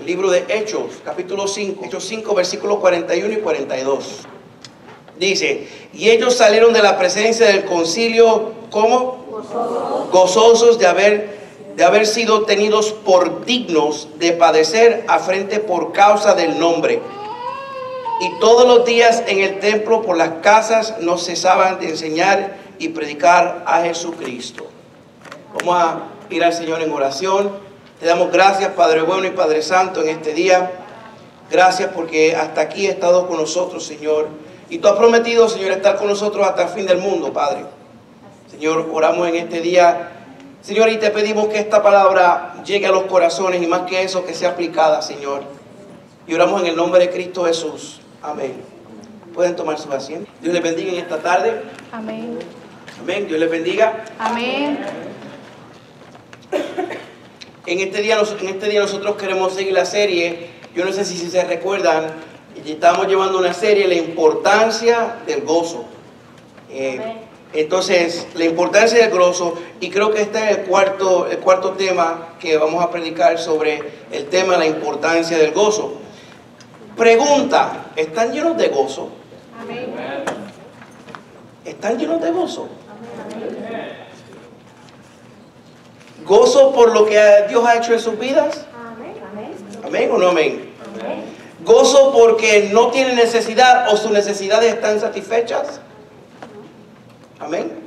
El libro de Hechos, capítulo 5, Hechos 5, versículos 41 y 42. Dice, y ellos salieron de la presencia del concilio, ¿cómo? Gozosos de haber sido tenidos por dignos de padecer afrente por causa del nombre. Y todos los días en el templo por las casas no cesaban de enseñar y predicar a Jesucristo. Vamos a ir al Señor en oración. Te damos gracias, Padre bueno y Padre santo, en este día. Gracias porque hasta aquí has estado con nosotros, Señor. Y tú has prometido, Señor, estar con nosotros hasta el fin del mundo, Padre. Señor, oramos en este día, Señor, y te pedimos que esta palabra llegue a los corazones y más que eso, que sea aplicada, Señor. Y oramos en el nombre de Cristo Jesús. Amén. Pueden tomar su asiento. Dios les bendiga en esta tarde. Amén. Amén. Dios les bendiga. Amén. En este día nosotros queremos seguir la serie. Yo no sé si se recuerdan, estamos llevando una serie, la importancia del gozo. Entonces, la importancia del gozo, y creo que este es el cuarto tema que vamos a predicar sobre el tema, la importancia del gozo. Pregunta, ¿están llenos de gozo? Amén. ¿Están llenos de gozo? ¿Gozo por lo que Dios ha hecho en sus vidas? ¿Amén o no amén? ¿Gozo porque no tienen necesidad o sus necesidades están satisfechas? Amén.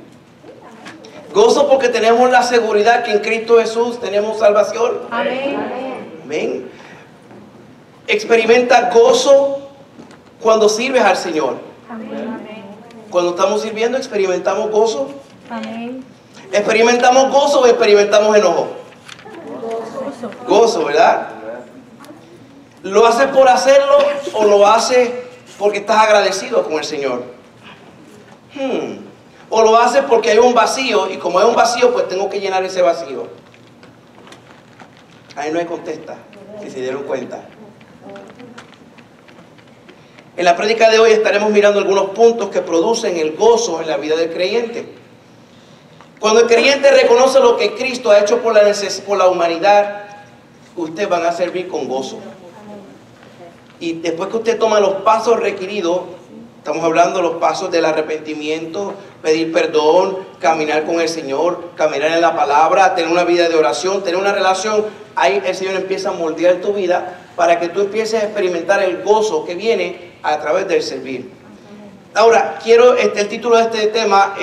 ¿Gozo porque tenemos la seguridad que en Cristo Jesús tenemos salvación? Amén. Amén. ¿Experimenta gozo cuando sirves al Señor? Amén. Cuando estamos sirviendo, ¿experimentamos gozo? Amén. ¿Experimentamos gozo o experimentamos enojo? Gozo, ¿verdad? ¿Lo haces por hacerlo o lo haces porque estás agradecido con el Señor? ¿O lo haces porque hay un vacío y como hay un vacío, pues tengo que llenar ese vacío? Ahí no hay contesta, si se dieron cuenta. En la prédica de hoy estaremos mirando algunos puntos que producen el gozo en la vida del creyente. Cuando el creyente reconoce lo que Cristo ha hecho por la humanidad, ustedes van a servir con gozo. Y después que usted toma los pasos requeridos, estamos hablando de los pasos del arrepentimiento, pedir perdón, caminar con el Señor, caminar en la palabra, tener una vida de oración, tener una relación, ahí el Señor empieza a moldear tu vida para que tú empieces a experimentar el gozo que viene a través del servir. Ahora, el título de este tema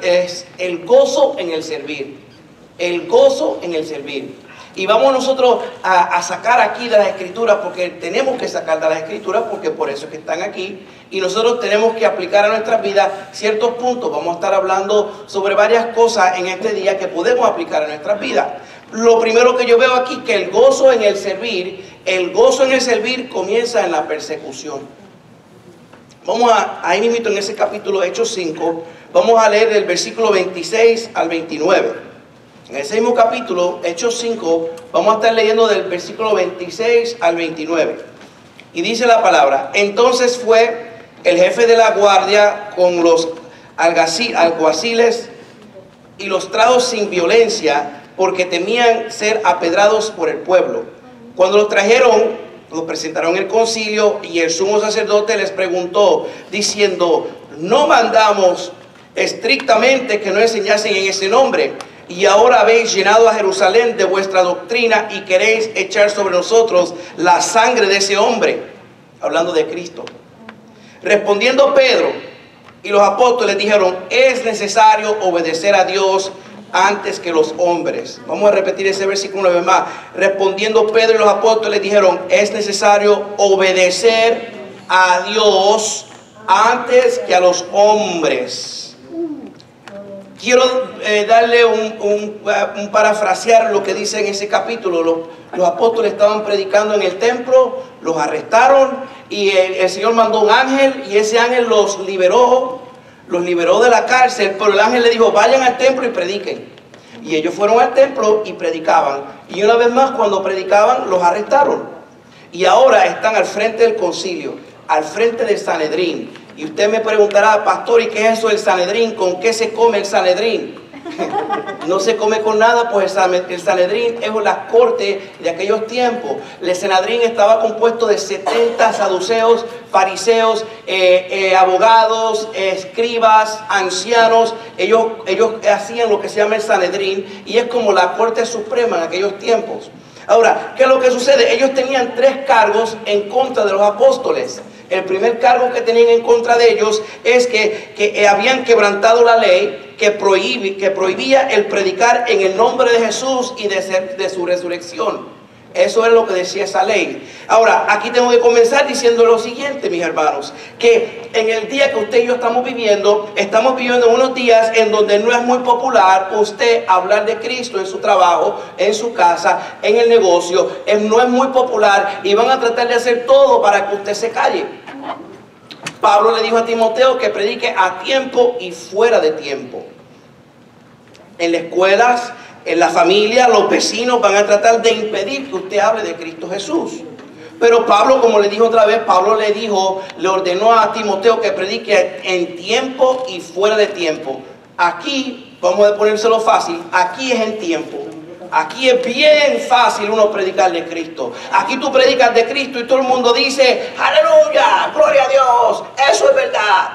es el gozo en el servir. El gozo en el servir. Y vamos nosotros a sacar aquí de las Escrituras, porque tenemos que sacar de las Escrituras, porque por eso es que están aquí. Y nosotros tenemos que aplicar a nuestras vidas ciertos puntos. Vamos a estar hablando sobre varias cosas en este día que podemos aplicar a nuestras vidas. Lo primero que yo veo aquí, que el gozo en el servir comienza en la persecución. Vamos ahí mismo en ese capítulo, Hechos 5, vamos a leer del versículo 26 al 29. En ese mismo capítulo, Hechos 5, vamos a estar leyendo del versículo 26 al 29. Y dice la palabra: entonces fue el jefe de la guardia con los alguaciles y los trajo sin violencia, porque temían ser apedrados por el pueblo. Cuando los trajeron, los presentaron en el concilio, y el sumo sacerdote les preguntó, diciendo: ¿no mandamos estrictamente que no enseñasen en ese nombre? Y ahora habéis llenado a Jerusalén de vuestra doctrina y queréis echar sobre nosotros la sangre de ese hombre. Hablando de Cristo. Respondiendo Pedro y los apóstoles dijeron: es necesario obedecer a Dios antes que los hombres. Vamos a repetir ese versículo una vez más. Respondiendo Pedro y los apóstoles dijeron: es necesario obedecer a Dios antes que a los hombres. Quiero darle un parafrasear lo que dice en ese capítulo. Los apóstoles estaban predicando en el templo, los arrestaron y el Señor mandó un ángel, y ese ángel los liberó de la cárcel, pero el ángel le dijo: vayan al templo y prediquen. Y ellos fueron al templo y predicaban, y una vez más cuando predicaban los arrestaron, y ahora están al frente del concilio, al frente del Sanedrín. Y usted me preguntará: pastor, ¿y qué es eso del Sanedrín? ¿Con qué se come el Sanedrín? No se come con nada, pues el Sanedrín es la corte de aquellos tiempos. El Sanedrín estaba compuesto de 70 saduceos, fariseos, abogados, escribas, ancianos. Ellos hacían lo que se llama el Sanedrín, y es como la corte suprema en aquellos tiempos. Ahora, ¿qué es lo que sucede? Ellos tenían 3 cargos en contra de los apóstoles. El primer cargo que tenían en contra de ellos es que habían quebrantado la ley que prohibía el predicar en el nombre de Jesús y de su resurrección. Eso es lo que decía esa ley. Ahora, aquí tengo que comenzar diciendo lo siguiente, mis hermanos, que en el día que usted y yo estamos viviendo unos días en donde no es muy popular usted hablar de Cristo en su trabajo, en su casa, en el negocio. No es muy popular y van a tratar de hacer todo para que usted se calle. Pablo le dijo a Timoteo que predique a tiempo y fuera de tiempo. En las escuelas, en la familia, los vecinos van a tratar de impedir que usted hable de Cristo Jesús. Pero Pablo, como le dijo otra vez, le ordenó a Timoteo que predique en tiempo y fuera de tiempo. Aquí, vamos a ponérselo fácil, aquí es en tiempo. Aquí es bien fácil uno predicar de Cristo. Aquí tú predicas de Cristo y todo el mundo dice, aleluya, gloria a Dios, eso es verdad.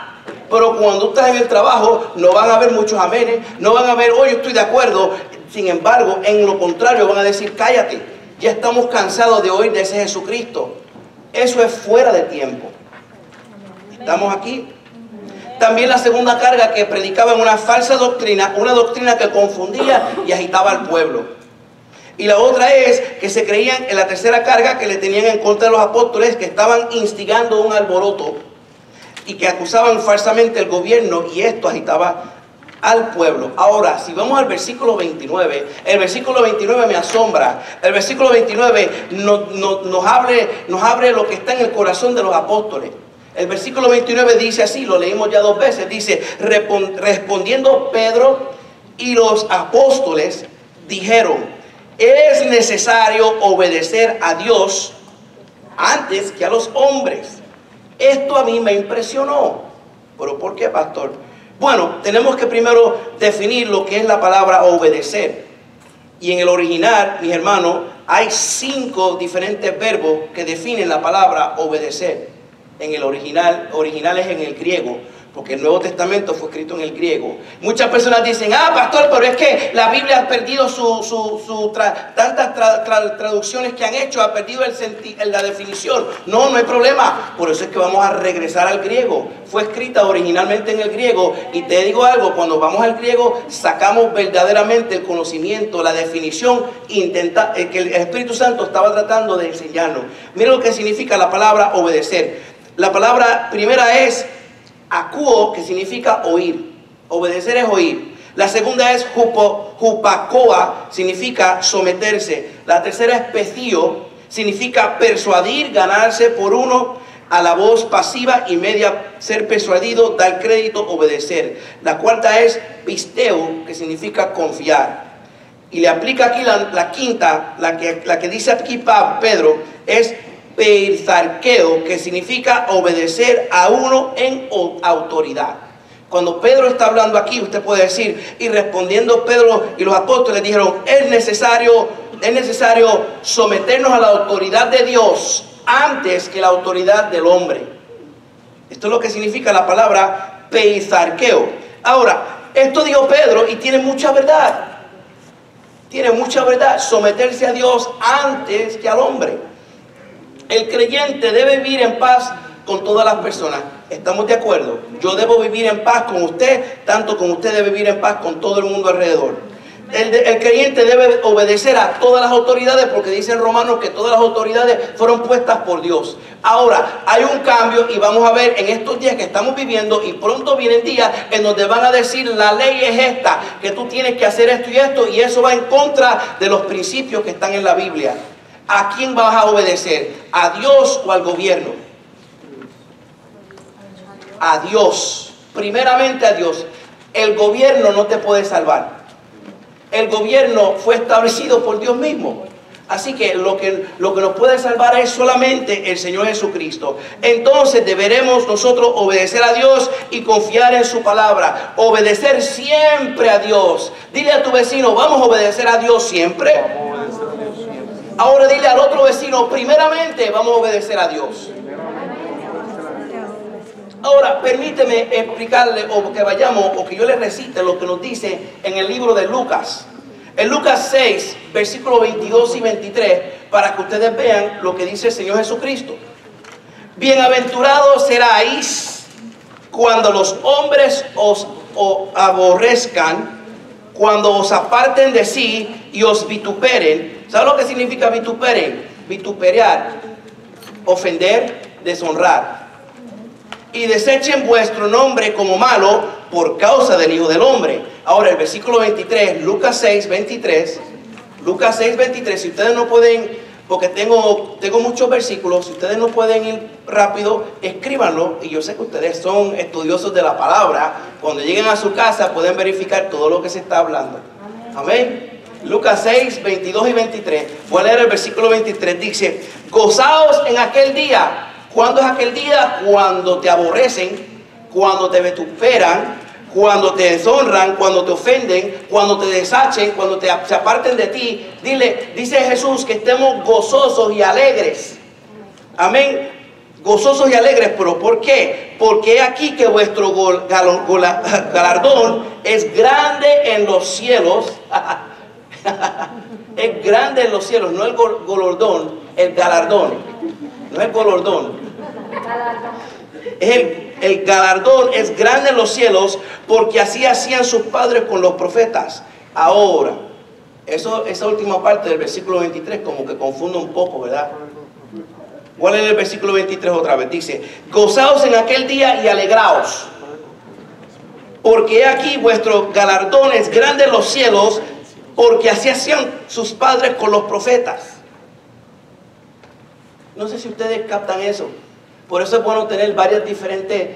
Pero cuando tú estás en el trabajo, no van a haber muchos amenes, no van a haber, oye, estoy de acuerdo. Sin embargo, en lo contrario, van a decir, cállate, ya estamos cansados de oír de ese Jesucristo. Eso es fuera de tiempo. ¿Estamos aquí? También la segunda carga, que predicaban una falsa doctrina, una doctrina que confundía y agitaba al pueblo. Y la otra es que se creían, en la tercera carga que le tenían en contra de los apóstoles, que estaban instigando un alboroto y que acusaban falsamente al gobierno, y esto agitaba al pueblo. Ahora, si vamos al versículo 29, el versículo 29 me asombra. El versículo 29 nos abre lo que está en el corazón de los apóstoles. El versículo 29 dice así, lo leímos ya 2 veces, dice, respondiendo Pedro y los apóstoles dijeron, es necesario obedecer a Dios antes que a los hombres. Esto a mí me impresionó. ¿Pero por qué, pastor? Bueno, tenemos que primero definir lo que es la palabra obedecer. Y en el original, mis hermanos, hay 5 diferentes verbos que definen la palabra obedecer. En el original es en el griego, porque el Nuevo Testamento fue escrito en el griego. Muchas personas dicen, pastor, pero es que la Biblia ha perdido tantas traducciones que han hecho, ha perdido la definición. No, no hay problema. Por eso es que vamos a regresar al griego. Fue escrita originalmente en el griego, y te digo algo, cuando vamos al griego sacamos verdaderamente el conocimiento, la definición que el Espíritu Santo estaba tratando de enseñarnos. Mira lo que significa la palabra obedecer. La palabra primera es akuo, que significa oír. Obedecer es oír. La segunda es hupakoa, significa someterse. La tercera es pecío, significa persuadir, ganarse por uno a la voz pasiva y media, ser persuadido, dar crédito, obedecer. La cuarta es pisteo, que significa confiar. Y le aplica aquí la quinta, la que dice aquí Pedro, es peizarqueo, que significa obedecer a uno en autoridad. Cuando Pedro está hablando aquí, usted puede decir, y respondiendo Pedro y los apóstoles dijeron, es necesario someternos a la autoridad de Dios antes que la autoridad del hombre. Esto es lo que significa la palabra peizarqueo. Ahora, esto dijo Pedro y tiene mucha verdad. Tiene mucha verdad, someterse a Dios antes que al hombre. El creyente debe vivir en paz con todas las personas. ¿Estamos de acuerdo? Yo debo vivir en paz con usted, tanto como usted debe vivir en paz con todo el mundo alrededor. El creyente debe obedecer a todas las autoridades, porque dice en Romanos que todas las autoridades fueron puestas por Dios. Ahora, hay un cambio, y vamos a ver en estos días que estamos viviendo, y pronto vienen días en donde van a decir, la ley es esta, que tú tienes que hacer esto y esto, y eso va en contra de los principios que están en la Biblia. ¿A quién vas a obedecer? ¿A Dios o al gobierno? A Dios. Primeramente a Dios. El gobierno no te puede salvar. El gobierno fue establecido por Dios mismo. Así que lo que nos puede salvar es solamente el Señor Jesucristo. Entonces deberemos nosotros obedecer a Dios y confiar en su palabra. Obedecer siempre a Dios. Dile a tu vecino, vamos a obedecer a Dios siempre. Ahora dile al otro vecino, primeramente vamos a obedecer a Dios. Ahora permíteme explicarle o que vayamos o que yo le recite lo que nos dice en el libro de Lucas. En Lucas 6, versículos 22 y 23, para que ustedes vean lo que dice el Señor Jesucristo. Bienaventurados seráis cuando los hombres os aborrezcan, cuando os aparten de sí y os vituperen. ¿Sabe lo que significa vituperen? Vituperar, ofender, deshonrar. Y desechen vuestro nombre como malo por causa del Hijo del Hombre. Ahora el versículo 23, Lucas 6, 23. Lucas 6, 23. Si ustedes no pueden, porque tengo muchos versículos, si ustedes no pueden ir rápido, escríbanlo. Y yo sé que ustedes son estudiosos de la palabra. Cuando lleguen a su casa pueden verificar todo lo que se está hablando. Amén. Lucas 6, 22 y 23. Voy a leer el versículo 23. Dice, gozaos en aquel día. ¿Cuándo es aquel día? Cuando te aborrecen, cuando te vituperan, cuando te deshonran, cuando te ofenden, cuando te desachen, cuando se aparten de ti. Dice Jesús que estemos gozosos y alegres. Amén. Gozosos y alegres. ¿Pero por qué? Porque aquí que vuestro galardón es grande en los cielos. Es grande en los cielos, no el galardón, el galardón. No es el galardón. El galardón es grande en los cielos, porque así hacían sus padres con los profetas. Ahora, esa última parte del versículo 23 como que confunde un poco, ¿verdad? ¿Cuál es el versículo 23 otra vez? Dice, gozaos en aquel día y alegraos, porque aquí vuestro galardón es grande en los cielos, porque así hacían sus padres con los profetas. No sé si ustedes captan eso. Por eso es bueno tener varias diferentes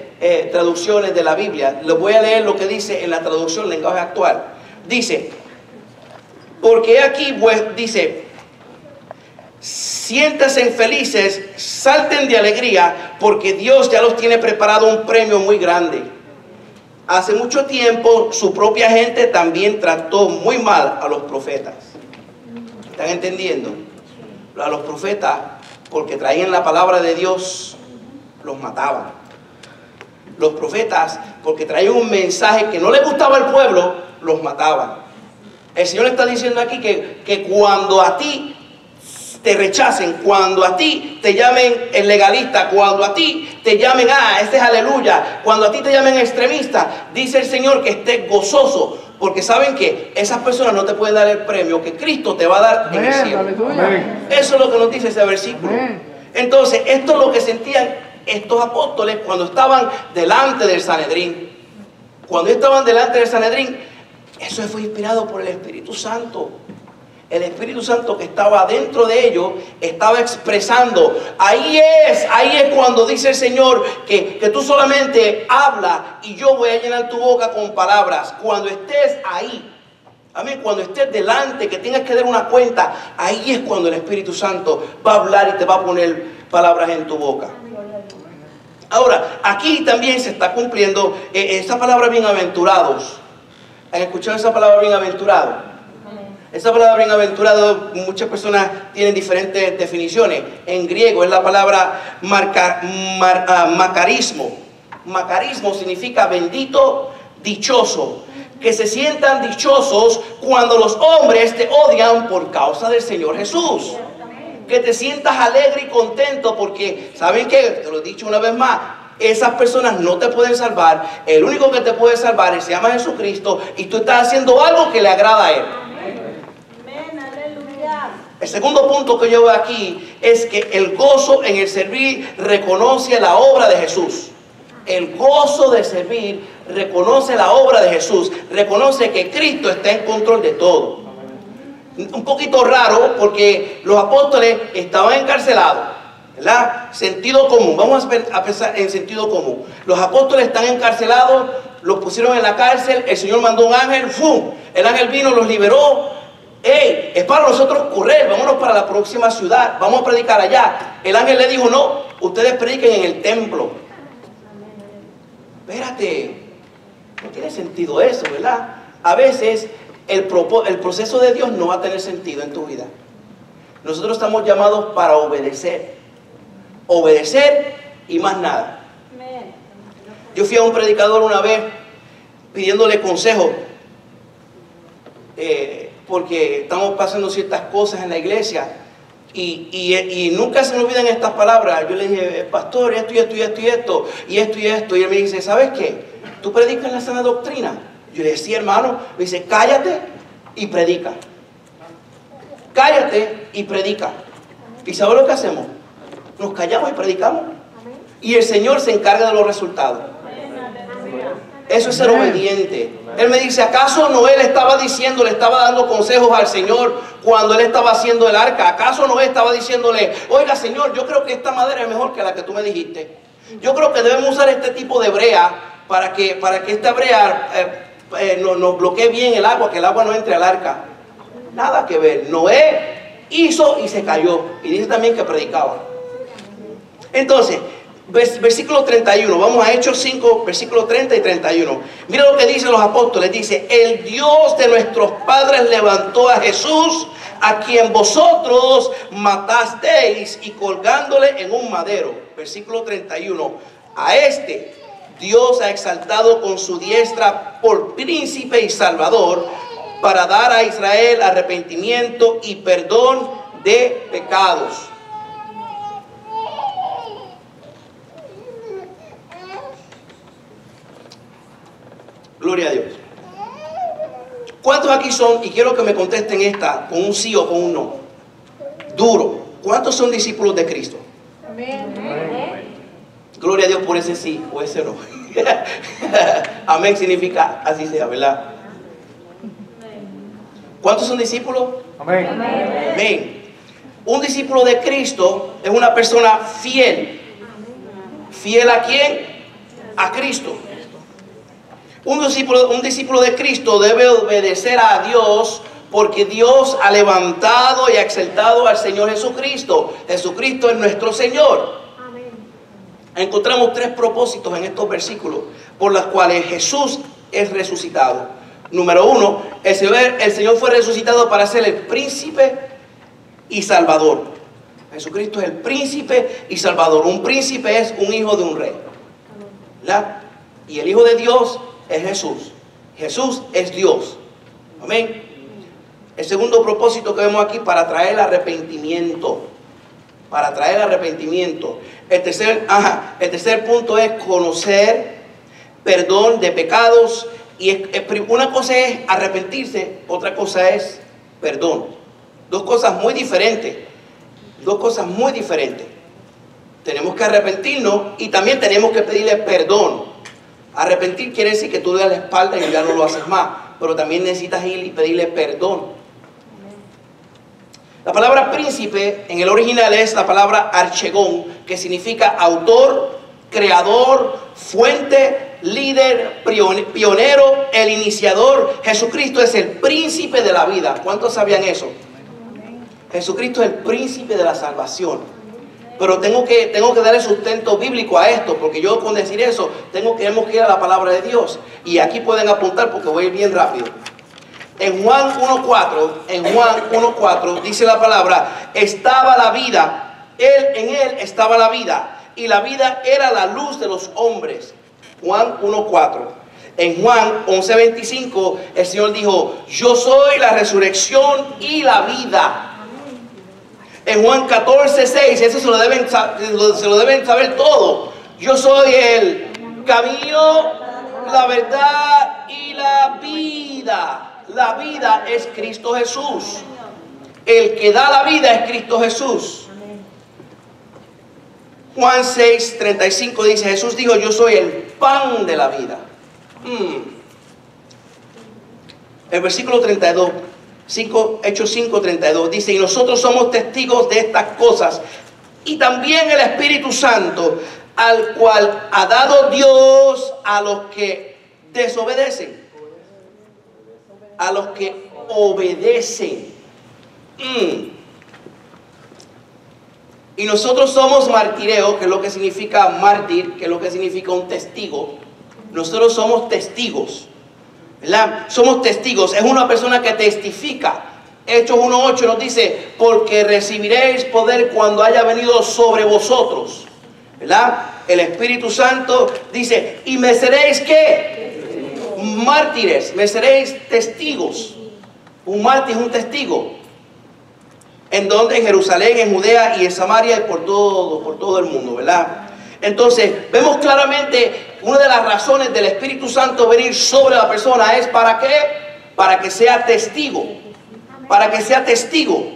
traducciones de la Biblia. Les voy a leer lo que dice en la traducción lenguaje actual. Dice, porque aquí dice, siéntanse felices, salten de alegría, porque Dios ya los tiene preparado un premio muy grande. Hace mucho tiempo su propia gente también trató muy mal a los profetas. ¿Están entendiendo? A los profetas, porque traían la palabra de Dios, los mataban. Los profetas, porque traían un mensaje que no les gustaba al pueblo, los mataban. El Señor está diciendo aquí que cuando a ti te rechacen, cuando a ti te llamen el legalista, cuando a ti te llamen, este es aleluya, cuando a ti te llamen extremista, dice el Señor que estés gozoso, porque saben que esas personas no te pueden dar el premio que Cristo te va a dar en el cielo. Eso es lo que nos dice ese versículo. Entonces, esto es lo que sentían estos apóstoles cuando estaban delante del Sanedrín. Cuando estaban delante del Sanedrín, eso fue inspirado por el Espíritu Santo. El Espíritu Santo que estaba dentro de ellos estaba expresando. Ahí es cuando dice el Señor que tú solamente habla y yo voy a llenar tu boca con palabras. Cuando estés ahí, amén, cuando estés delante, que tengas que dar una cuenta, ahí es cuando el Espíritu Santo va a hablar y te va a poner palabras en tu boca. Ahora, aquí también se está cumpliendo esa palabra bienaventurados. ¿Han escuchado esa palabra bienaventurado? Esa palabra bienaventurado, muchas personas tienen diferentes definiciones. En griego es la palabra macarismo. Macarismo significa bendito, dichoso. Que se sientan dichosos cuando los hombres te odian por causa del Señor Jesús. Que te sientas alegre y contento porque, ¿saben qué? Te lo he dicho una vez más. Esas personas no te pueden salvar. El único que te puede salvar se llama Jesucristo y tú estás haciendo algo que le agrada a Él. El segundo punto que yo veo aquí es que el gozo en el servir reconoce la obra de Jesús. El gozo de servir reconoce la obra de Jesús. Reconoce que Cristo está en control de todo. Un poquito raro porque los apóstoles estaban encarcelados, ¿verdad? Sentido común. Vamos a pensar en sentido común. Los apóstoles están encarcelados, los pusieron en la cárcel, el Señor mandó un ángel, ¡fum! El ángel vino, los liberó. hey, es para nosotros correr, vámonos para la próxima ciudad, vamos a predicar allá. El ángel le dijo, no, ustedes prediquen en el templo. Espérate, no tiene sentido eso, ¿verdad? A veces el proceso de Dios no va a tener sentido en tu vida. Nosotros estamos llamados para obedecer. Obedecer y más nada. Yo fui a un predicador una vez pidiéndole consejo porque estamos pasando ciertas cosas en la iglesia y nunca se me olvidan estas palabras. Yo le dije, pastor, esto y esto y esto y esto y esto y esto. Y él me dice, ¿sabes qué? ¿Tú predicas la sana doctrina? Yo le decía, hermano, me dice, cállate y predica. Cállate y predica. ¿Y sabes lo que hacemos? Nos callamos y predicamos. Y el Señor se encarga de los resultados. Eso es ser obediente. Él me dice, ¿acaso Noé le estaba diciendo, le estaba dando consejos al Señor cuando él estaba haciendo el arca? ¿Acaso Noé estaba diciéndole, oiga Señor, yo creo que esta madera es mejor que la que tú me dijiste? Yo creo que debemos usar este tipo de brea para que esta brea nos bloquee bien el agua, que el agua no entre al arca. Nada que ver. Noé hizo y se cayó. Y dice también que predicaba. Entonces, versículo 31, vamos a Hechos 5, versículo 30 y 31. Mira lo que dicen los apóstoles. Dice, el Dios de nuestros padres levantó a Jesús, a quien vosotros matasteis y colgándole en un madero. Versículo 31, a este Dios ha exaltado con su diestra por príncipe y salvador, para dar a Israel arrepentimiento y perdón de pecados. Gloria a Dios. ¿Cuántos aquí son? Y quiero que me contesten esta con un sí o con un no. Duro. ¿Cuántos son discípulos de Cristo? Amén. Gloria a Dios por ese sí o ese no. Amén significa así sea, ¿verdad? ¿Cuántos son discípulos? Amén. Amén. Un discípulo de Cristo es una persona fiel. ¿Fiel a quién? A Cristo. Un discípulo de Cristo debe obedecer a Dios porque Dios ha levantado y ha exaltado al Señor Jesucristo. Jesucristo es nuestro Señor. Encontramos tres propósitos en estos versículos por los cuales Jesús es resucitado. Número uno, el Señor fue resucitado para ser el príncipe y salvador. Jesucristo es el príncipe y salvador. Un príncipe es un hijo de un rey, ¿verdad? Y el Hijo de Dios es Jesús. Jesús es Dios. Amén. El segundo propósito que vemos aquí, para traer arrepentimiento. Para traer arrepentimiento. El tercer punto es conocer perdón de pecados. Y una cosa es arrepentirse, otra cosa es perdón. Dos cosas muy diferentes. Dos cosas muy diferentes. Tenemos que arrepentirnos y también tenemos que pedirle perdón. Arrepentir quiere decir que tú le das la espalda y ya no lo haces más. Pero también necesitas ir y pedirle perdón. La palabra príncipe en el original es la palabra archegón, que significa autor, creador, fuente, líder, pionero, el iniciador. Jesucristo es el príncipe de la vida. ¿Cuántos sabían eso? Jesucristo es el príncipe de la salvación. Pero tengo que darle sustento bíblico a esto, porque yo con decir eso tenemos que ir a la palabra de Dios. Y aquí pueden apuntar porque voy a ir bien rápido. En Juan 1.4 dice la palabra, estaba la vida, en él estaba la vida, y la vida era la luz de los hombres. Juan 1.4. En Juan 11.25 el Señor dijo, yo soy la resurrección y la vida. En Juan 14.6, eso se lo deben saber todo. Yo soy el camino, la verdad y la vida. La vida es Cristo Jesús. El que da la vida es Cristo Jesús. Juan 6.35 dice, Jesús dijo, yo soy el pan de la vida. El versículo 32, Hechos 5.32 dice, y nosotros somos testigos de estas cosas, y también el Espíritu Santo, al cual ha dado Dios a los que desobedecen. A los que obedecen. Y nosotros somos martireo, que es lo que significa mártir, que es lo que significa un testigo. Nosotros somos testigos, ¿verdad? Somos testigos, es una persona que testifica. Hechos 1:8 nos dice, porque recibiréis poder cuando haya venido sobre vosotros, ¿verdad? El Espíritu Santo dice, y me seréis, ¿qué? Mártires, me seréis testigos. Un mártir es un testigo. ¿En donde? En Jerusalén, en Judea y en Samaria y por todo el mundo, ¿verdad? Entonces, vemos claramente una de las razones del Espíritu Santo venir sobre la persona es ¿para qué? Para que sea testigo. Para que sea testigo.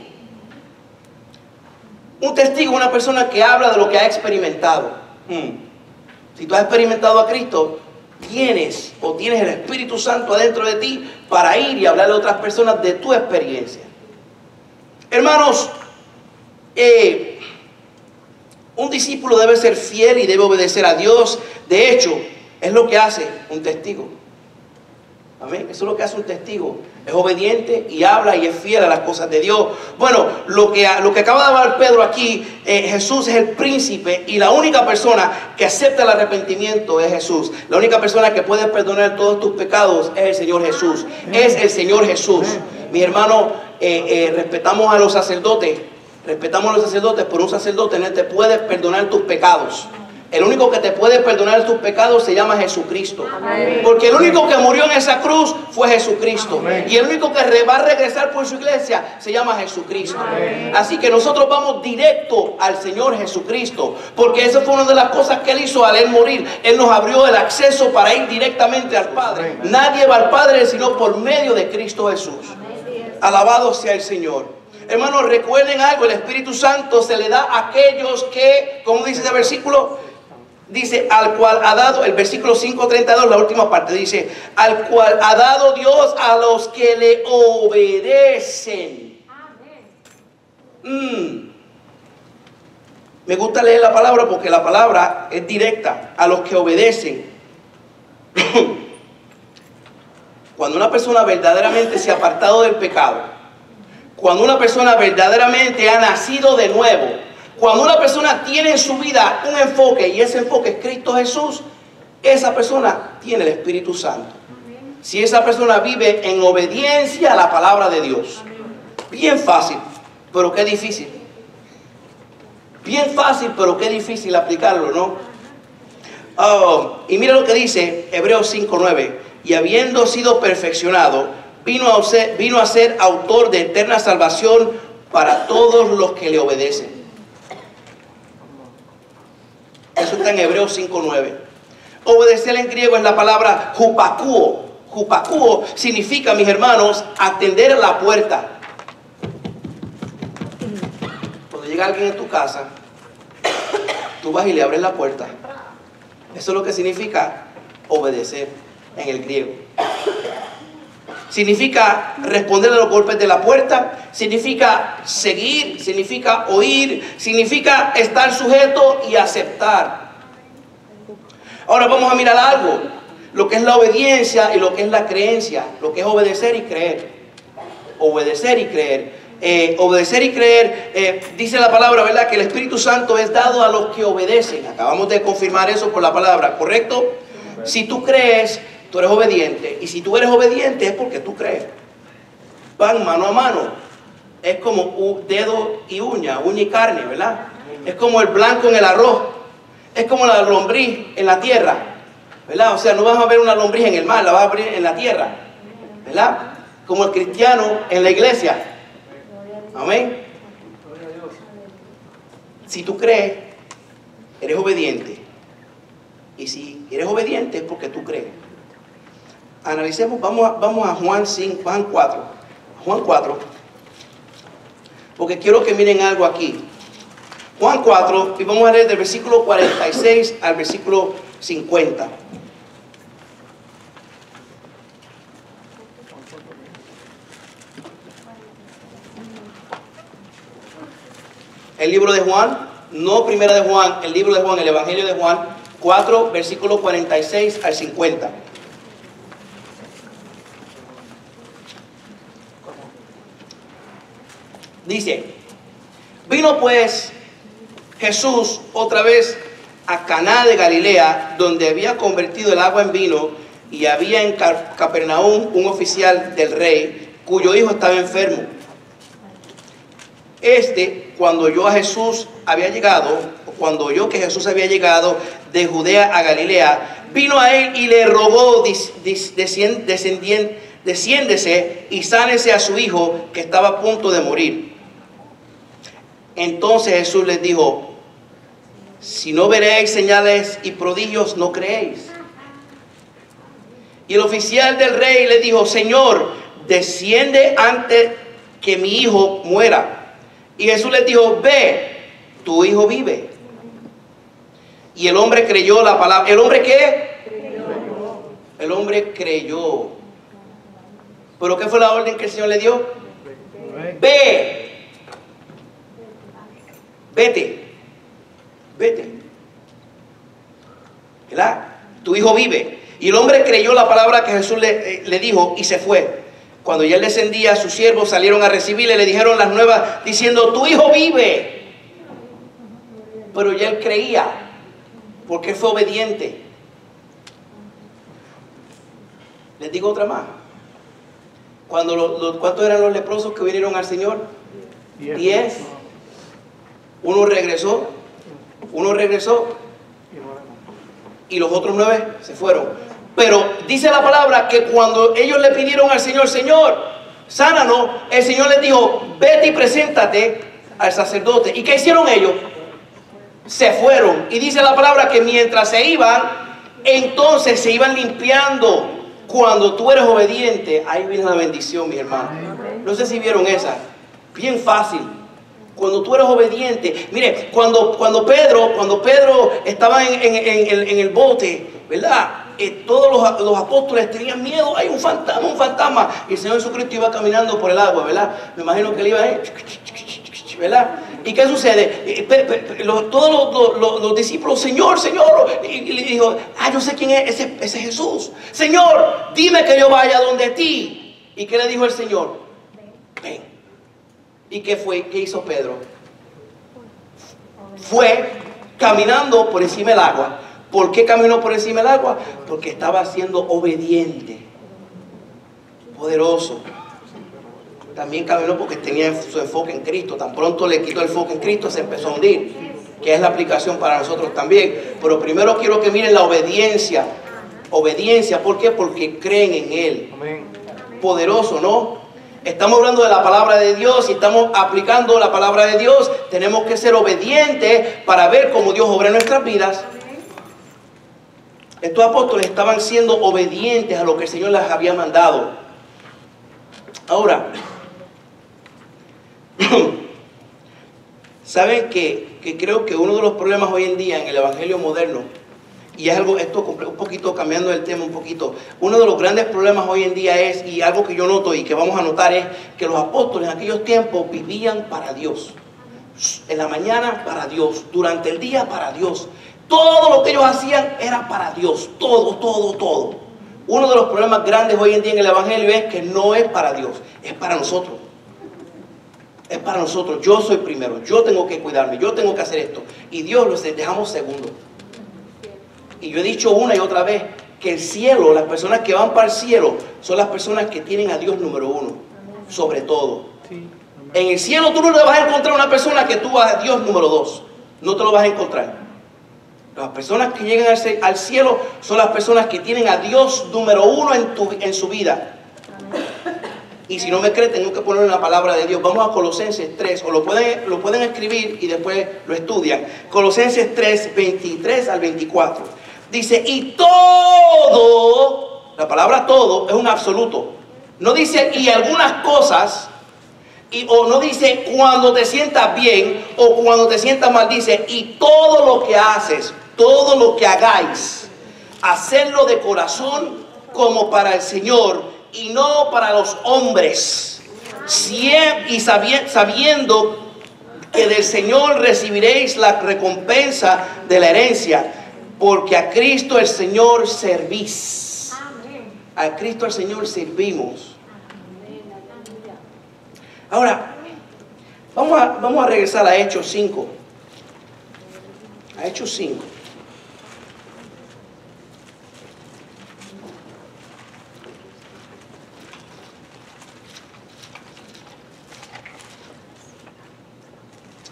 Un testigo es una persona que habla de lo que ha experimentado. Si tú has experimentado a Cristo, tienes el Espíritu Santo adentro de ti para ir y hablarle a otras personas de tu experiencia. Hermanos, un discípulo debe ser fiel y debe obedecer a Dios. De hecho, es lo que hace un testigo. Amén. Eso es lo que hace un testigo. Es obediente y habla y es fiel a las cosas de Dios. Bueno, lo que acaba de hablar Pedro aquí, Jesús es el príncipe y la única persona que acepta el arrepentimiento es Jesús. La única persona que puede perdonar todos tus pecados es el Señor Jesús. Es el Señor Jesús. Mi hermano, respetamos a los sacerdotes. Respetamos a los sacerdotes, pero un sacerdote no te puede perdonar tus pecados. El único que te puede perdonar tus pecados se llama Jesucristo. Amén. Porque el único que murió en esa cruz fue Jesucristo. Amén. Y el único que va a regresar por su iglesia se llama Jesucristo. Amén. Así que nosotros vamos directo al Señor Jesucristo. Porque esa fue una de las cosas que Él hizo al Él morir. Él nos abrió el acceso para ir directamente al Padre. Amén. Nadie va al Padre sino por medio de Cristo Jesús. Amén. Alabado sea el Señor. Hermanos, recuerden algo. El Espíritu Santo se le da a aquellos que, ¿cómo dice ese versículo? Dice, al cual ha dado, el versículo 5:32, la última parte, dice, al cual ha dado Dios a los que le obedecen. Me gusta leer la palabra porque la palabra es directa, a los que obedecen. Cuando una persona verdaderamente se ha apartado del pecado, cuando una persona verdaderamente ha nacido de nuevo, cuando una persona tiene en su vida un enfoque y ese enfoque es Cristo Jesús, esa persona tiene el Espíritu Santo. Si esa persona vive en obediencia a la palabra de Dios. Bien fácil, pero qué difícil. Bien fácil, pero qué difícil aplicarlo, ¿no? Y mira lo que dice Hebreos 5:9. Y habiendo sido perfeccionado, vino a ser autor de eterna salvación para todos los que le obedecen. Eso está en Hebreos 5:9. Obedecer en griego es la palabra hupakuo. Hupakuo significa, mis hermanos, atender a la puerta. Cuando llega alguien en tu casa, tú vas y le abres la puerta. Eso es lo que significa obedecer en el griego. Significa responder a los golpes de la puerta, significa seguir, significa oír, significa estar sujeto y aceptar. Ahora vamos a mirar algo, lo que es la obediencia y lo que es la creencia, lo que es obedecer y creer. Obedecer y creer. Obedecer y creer, dice la palabra, ¿verdad? Que el Espíritu Santo es dado a los que obedecen. Acabamos de confirmar eso por la palabra, ¿correcto? Si tú crees, tú eres obediente, y si tú eres obediente es porque tú crees. Van mano a mano. Es como dedo y uña y carne, ¿verdad? Es como el blanco en el arroz. Es como la lombriz en la tierra, ¿verdad? O sea, no vas a ver una lombriz en el mar, la vas a ver en la tierra, ¿verdad? Como el cristiano en la iglesia. Amén. Si tú crees, eres obediente. Y si eres obediente es porque tú crees. Analicemos, vamos a Juan 4. Juan 4. Porque quiero que miren algo aquí. Juan 4, y vamos a leer del versículo 46 al versículo 50. El libro de Juan, no primera de Juan, el libro de Juan, el Evangelio de Juan 4, versículo 46 al 50. Dice, vino pues Jesús otra vez a Caná de Galilea, donde había convertido el agua en vino, y había en Capernaum un oficial del rey, cuyo hijo estaba enfermo. Cuando oyó que Jesús había llegado de Judea a Galilea, vino a él y le rogó, desciéndese y sánese a su hijo, que estaba a punto de morir. Entonces Jesús les dijo, si no veréis señales y prodigios, no creéis. Y el oficial del rey le dijo, Señor, desciende antes que mi hijo muera. Y Jesús les dijo, ve, tu hijo vive. Y el hombre creyó la palabra. ¿El hombre qué? El hombre creyó. ¿Pero qué fue la orden que el Señor le dio? Ve. Vete. ¿Verdad? Tu hijo vive. Y el hombre creyó la palabra que Jesús le dijo y se fue. Cuando ya él descendía, sus siervos salieron a recibirle, le dijeron las nuevas diciendo, tu hijo vive. Pero ya él creía, porque fue obediente. Les digo otra más. ¿Cuántos eran los leprosos que vinieron al Señor? 10. Uno regresó y los otros 9 se fueron. Pero dice la palabra que cuando ellos le pidieron al Señor, Señor, sánanos, el Señor les dijo, vete y preséntate al sacerdote. ¿Y qué hicieron ellos? Se fueron. Y dice la palabra que mientras se iban, entonces se iban limpiando. Cuando tú eres obediente, ahí viene la bendición, mi hermano. No sé si vieron esa. Bien fácil. Cuando tú eres obediente. Mire, cuando Pedro estaba en el bote, ¿verdad? Todos los apóstoles tenían miedo. Hay un fantasma. Y el Señor Jesucristo iba caminando por el agua, ¿verdad? Me imagino que él iba ahí, ¿verdad? ¿Y qué sucede? Todos los discípulos, Señor, y le dijo, yo sé quién es ese Jesús. Señor, dime que yo vaya donde ti. ¿Y qué le dijo el Señor? Ven. ¿Y qué hizo Pedro? Fue caminando por encima del agua. ¿Por qué caminó por encima del agua? Porque estaba siendo obediente, poderoso. También caminó porque tenía su enfoque en Cristo. Tan pronto le quitó el enfoque en Cristo, se empezó a hundir, que es la aplicación para nosotros también. Pero primero quiero que miren la obediencia. Obediencia, ¿por qué? Porque creen en Él. Poderoso, ¿no? Estamos hablando de la palabra de Dios y estamos aplicando la palabra de Dios. Tenemos que ser obedientes para ver cómo Dios obra en nuestras vidas. Estos apóstoles estaban siendo obedientes a lo que el Señor les había mandado. Ahora, saben que creo que uno de los problemas hoy en día en el evangelio moderno, y es algo, esto un poquito cambiando el tema un poquito, uno de los grandes problemas hoy en día es, y algo que yo noto y que vamos a notar, es que los apóstoles en aquellos tiempos vivían para Dios. En la mañana para Dios, durante el día para Dios. Todo lo que ellos hacían era para Dios, todo. Uno de los problemas grandes hoy en día en el evangelio es que no es para Dios, es para nosotros. Es para nosotros. Yo soy primero, yo tengo que cuidarme, yo tengo que hacer esto. Y Dios los dejamos segundo. Y yo he dicho una y otra vez que el cielo, las personas que van para el cielo, son las personas que tienen a Dios número uno, sobre todo. En el cielo tú no le vas a encontrar una persona que tú vas a Dios número 2. No te lo vas a encontrar. Las personas que llegan al cielo son las personas que tienen a Dios número 1 en su vida. Y si no me creen, tengo que poner la palabra de Dios. Vamos a Colosenses 3, o lo pueden escribir y después lo estudian. Colosenses 3, 23 al 24. Dice, y todo, la palabra todo es un absoluto. No dice y algunas cosas, o no dice cuando te sientas bien o cuando te sientas mal. Dice, y todo lo que haces, todo lo que hagáis, hacerlo de corazón como para el Señor y no para los hombres, y sabiendo que del Señor recibiréis la recompensa de la herencia, porque a Cristo el Señor servís. A Cristo el Señor servimos. Ahora, Vamos a regresar a Hechos 5. A Hechos 5.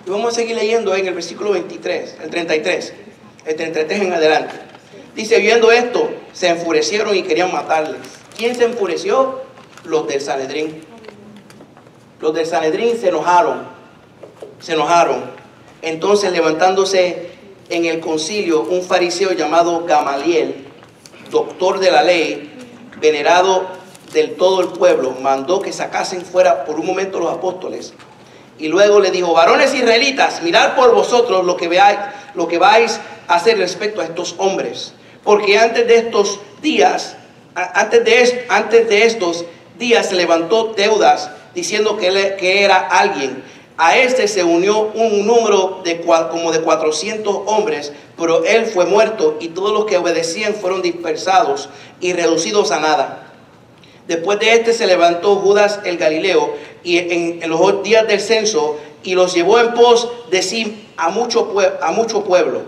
Y vamos a seguir leyendo en el versículo 23, el 33 en adelante. Dice, viendo esto, se enfurecieron y querían matarles. ¿Quién se enfureció? Los del Sanedrín. Los del Sanedrín se enojaron. Entonces, levantándose en el concilio un fariseo llamado Gamaliel, doctor de la ley, venerado del todo el pueblo, mandó que sacasen fuera por un momento los apóstoles. Y luego le dijo, varones israelitas, mirad por vosotros lo que vais a hacer respecto a estos hombres. Porque antes de estos días se levantó Teudas, diciendo que era alguien. A este se unió un número como de 400 hombres, pero él fue muerto y todos los que obedecían fueron dispersados y reducidos a nada. Después de este se levantó Judas el Galileo y en los días del censo y los llevó en pos de sí a mucho pueblo.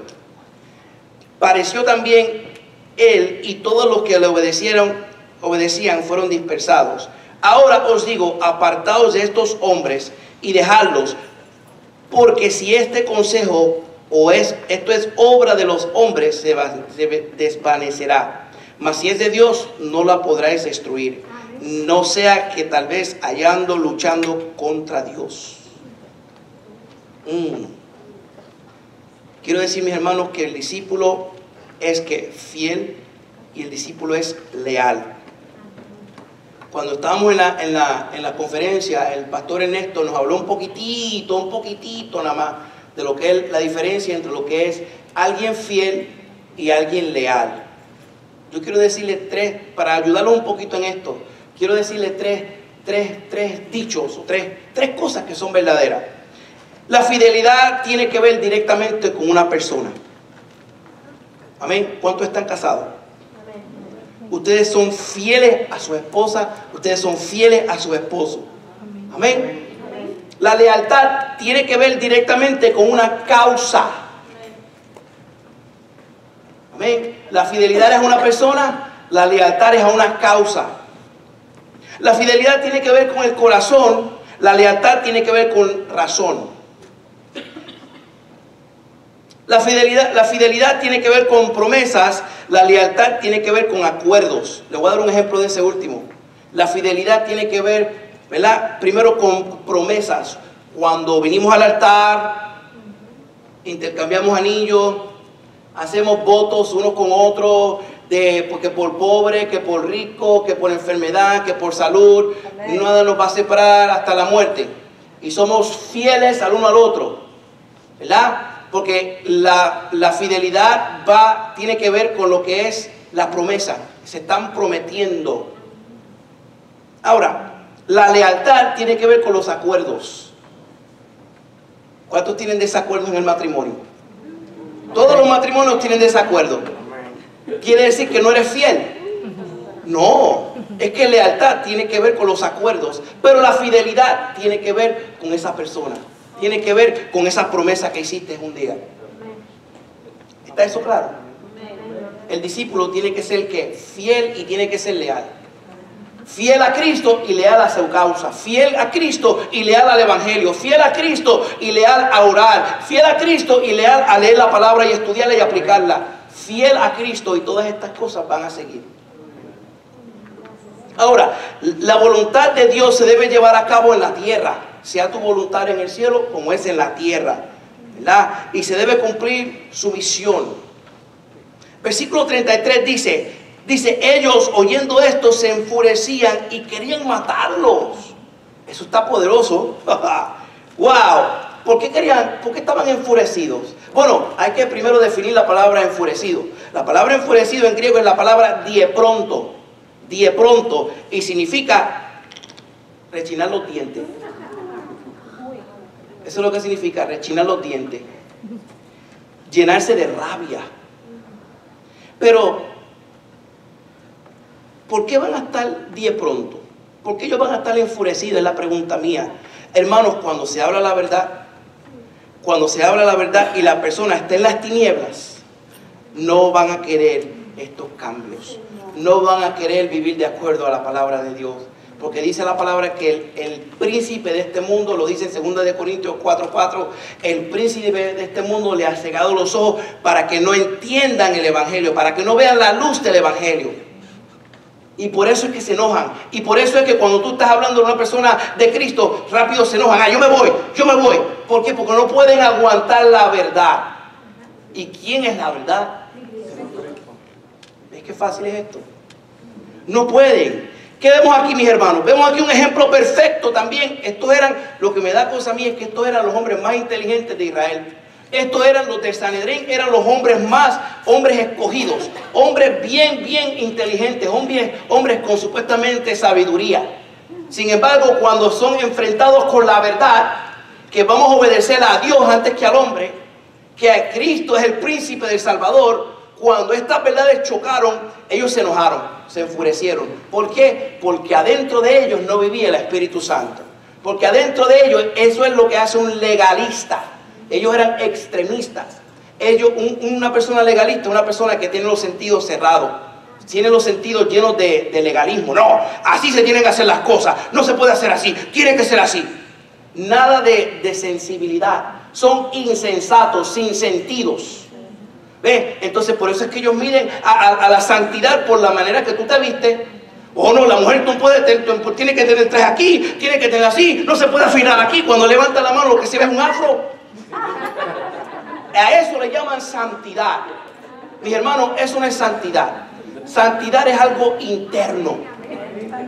Pareció también él y todos los que le obedecían fueron dispersados. Ahora os digo, apartaos de estos hombres y dejadlos, porque si este consejo esto es obra de los hombres, se desvanecerá. Mas si es de Dios, no la podráis destruir. No sea que tal vez hallando luchando contra Dios. Quiero decir, mis hermanos, que el discípulo es fiel y el discípulo es leal. Cuando estábamos en la conferencia, el pastor Ernesto nos habló un poquitito nada más de lo que es la diferencia entre lo que es alguien fiel y alguien leal. Yo quiero decirle para ayudarlos un poquito en esto, quiero decirle tres dichos o tres cosas que son verdaderas. La fidelidad tiene que ver directamente con una persona. Amén. ¿Cuántos están casados? Ustedes son fieles a su esposa, ustedes son fieles a su esposo. Amén. La lealtad tiene que ver directamente con una causa. Amén. La fidelidad es a una persona, la lealtad es a una causa. La fidelidad tiene que ver con el corazón, la lealtad tiene que ver con razón. La fidelidad tiene que ver con promesas, la lealtad tiene que ver con acuerdos. Le voy a dar un ejemplo de ese último. La fidelidad tiene que ver, ¿verdad? Primero con promesas. Cuando vinimos al altar, intercambiamos anillos, hacemos votos unos con otros, porque por pobre, que por rico, que por enfermedad, que por salud, nada nos va a separar hasta la muerte. Y somos fieles al uno al otro, ¿verdad? Porque la fidelidad tiene que ver con lo que es la promesa. Se están prometiendo. Ahora, la lealtad tiene que ver con los acuerdos. ¿Cuántos tienen desacuerdos en el matrimonio? Todos los matrimonios tienen desacuerdo. ¿Quiere decir que no eres fiel? No, es que lealtad tiene que ver con los acuerdos, pero la fidelidad tiene que ver con esa persona. Tiene que ver con esa promesa que hiciste un día. ¿Está eso claro? El discípulo tiene que ser fiel y tiene que ser leal. Fiel a Cristo y leal a su causa. Fiel a Cristo y leal al Evangelio. Fiel a Cristo y leal a orar. Fiel a Cristo y leal a leer la palabra y estudiarla y aplicarla. Fiel a Cristo y todas estas cosas van a seguir. Ahora, la voluntad de Dios se debe llevar a cabo en la tierra. Sea tu voluntad en el cielo como es en la tierra, ¿verdad? Y se debe cumplir su visión. Versículo 33 dice, ellos oyendo esto se enfurecían y querían matarlos. Eso está poderoso. ¡Wow! ¿Por qué estaban enfurecidos? Bueno, hay que primero definir la palabra enfurecido. La palabra enfurecido en griego es la palabra diepronto. Diepronto. Y significa rechinar los dientes. Eso es lo que significa rechinar los dientes. Llenarse de rabia. Pero, ¿por qué van a estar diepronto? ¿Por qué ellos van a estar enfurecidos? Es la pregunta mía. Hermanos, cuando se habla la verdad y la persona está en las tinieblas, no van a querer estos cambios. No van a querer vivir de acuerdo a la palabra de Dios. Porque dice la palabra que el príncipe de este mundo, lo dice en 2 Corintios 4:4, el príncipe de este mundo le ha cegado los ojos para que no entiendan el evangelio, para que no vean la luz del evangelio. Y por eso es que se enojan. Y por eso es que cuando tú estás hablando de una persona de Cristo, rápido se enojan. Yo me voy. ¿Por qué? Porque no pueden aguantar la verdad. ¿Y quién es la verdad? ¿Ves qué fácil es esto? No pueden. ¿Qué vemos aquí, mis hermanos? Vemos aquí un ejemplo perfecto también. Estos eran, lo que me da cosa a mí es que estos eran los hombres más inteligentes de Israel. Estos eran los de Sanedrín, eran los hombres escogidos, hombres bien inteligentes, hombres con supuestamente sabiduría. Sin embargo, cuando son enfrentados con la verdad, que vamos a obedecer a Dios antes que al hombre, que a Cristo es el príncipe del Salvador, cuando estas verdades chocaron, ellos se enojaron, se enfurecieron. ¿Por qué? Porque adentro de ellos no vivía el Espíritu Santo. Porque adentro de ellos, eso es lo que hace un legalista. Ellos eran extremistas. Una persona legalista, una persona que tiene los sentidos cerrados, tiene los sentidos llenos de legalismo. No, así se tienen que hacer las cosas. No se puede hacer así, tiene que ser así. Nada de sensibilidad. Son insensatos, sin sentidos. ¿Ves? Entonces por eso es que ellos miden a la santidad por la manera que tú te vistes. Oh no, la mujer tiene que tener tres aquí, tiene que tener así, no se puede afinar aquí. Cuando levanta la mano lo que se ve es un afro. A eso le llaman santidad. Mis hermanos, eso no es santidad. Santidad es algo interno,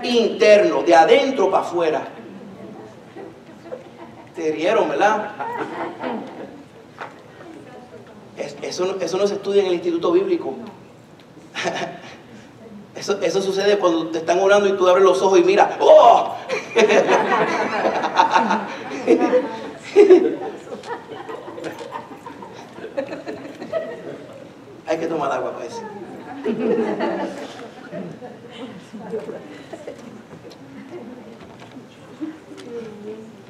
de adentro para afuera. Te rieron, ¿verdad? Eso no se estudia en el instituto bíblico. Eso sucede cuando te están orando y tú abres los ojos y miras. ¡Oh! Hay que tomar agua para eso.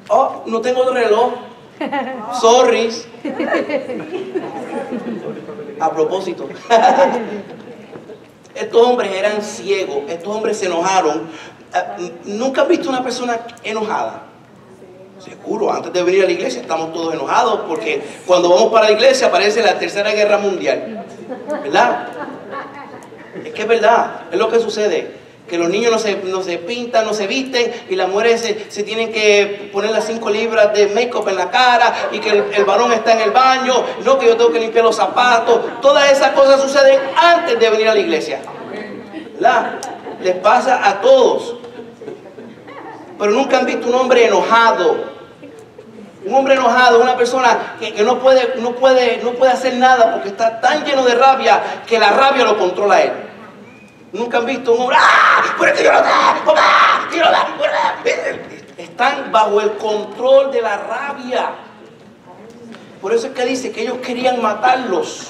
Oh, no tengo reloj. Sorry. A propósito. Estos hombres eran ciegos. Estos hombres se enojaron. ¿Nunca has visto una persona enojada? Seguro, antes de venir a la iglesia estamos todos enojados porque cuando vamos para la iglesia aparece la Tercera Guerra Mundial. ¿Verdad? Es que es verdad, es lo que sucede. Que los niños no se pintan, no se visten, y las mujeres se tienen que poner las 5 libras de make-up en la cara, y que el varón está en el baño, no, que yo tengo que limpiar los zapatos. Todas esas cosas suceden antes de venir a la iglesia. ¿Verdad? Les pasa a todos. Pero nunca han visto un hombre enojado. Un hombre enojado, una persona que no puede hacer nada porque está tan lleno de rabia que la rabia lo controla a él. Nunca han visto un hombre, están bajo el control de la rabia. Por eso es que dice que ellos querían matarlos.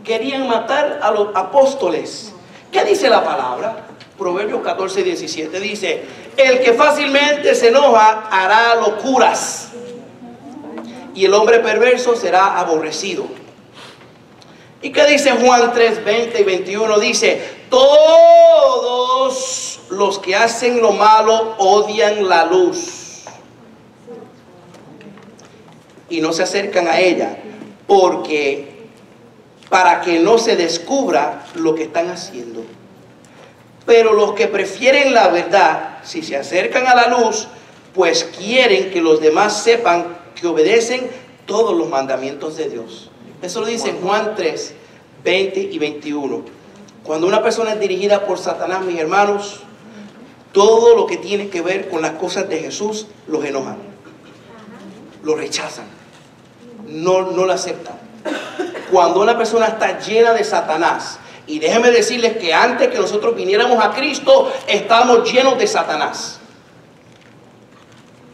Querían matar a los apóstoles. ¿Qué dice la palabra? Proverbios 14:17 dice: el que fácilmente se enoja hará locuras, y el hombre perverso será aborrecido. ¿Y qué dice Juan 3:20 y 21? Dice: todos los que hacen lo malo odian la luz y no se acercan a ella, para que no se descubra lo que están haciendo. Pero los que prefieren la verdad, si se acercan a la luz, pues quieren que los demás sepan que obedecen todos los mandamientos de Dios. Eso lo dice en Juan 3:20 y 21. Cuando una persona es dirigida por Satanás, mis hermanos, todo lo que tiene que ver con las cosas de Jesús los enojan, lo rechazan, no lo aceptan. Cuando una persona está llena de Satanás, y déjenme decirles que antes que nosotros viniéramos a Cristo, estábamos llenos de Satanás.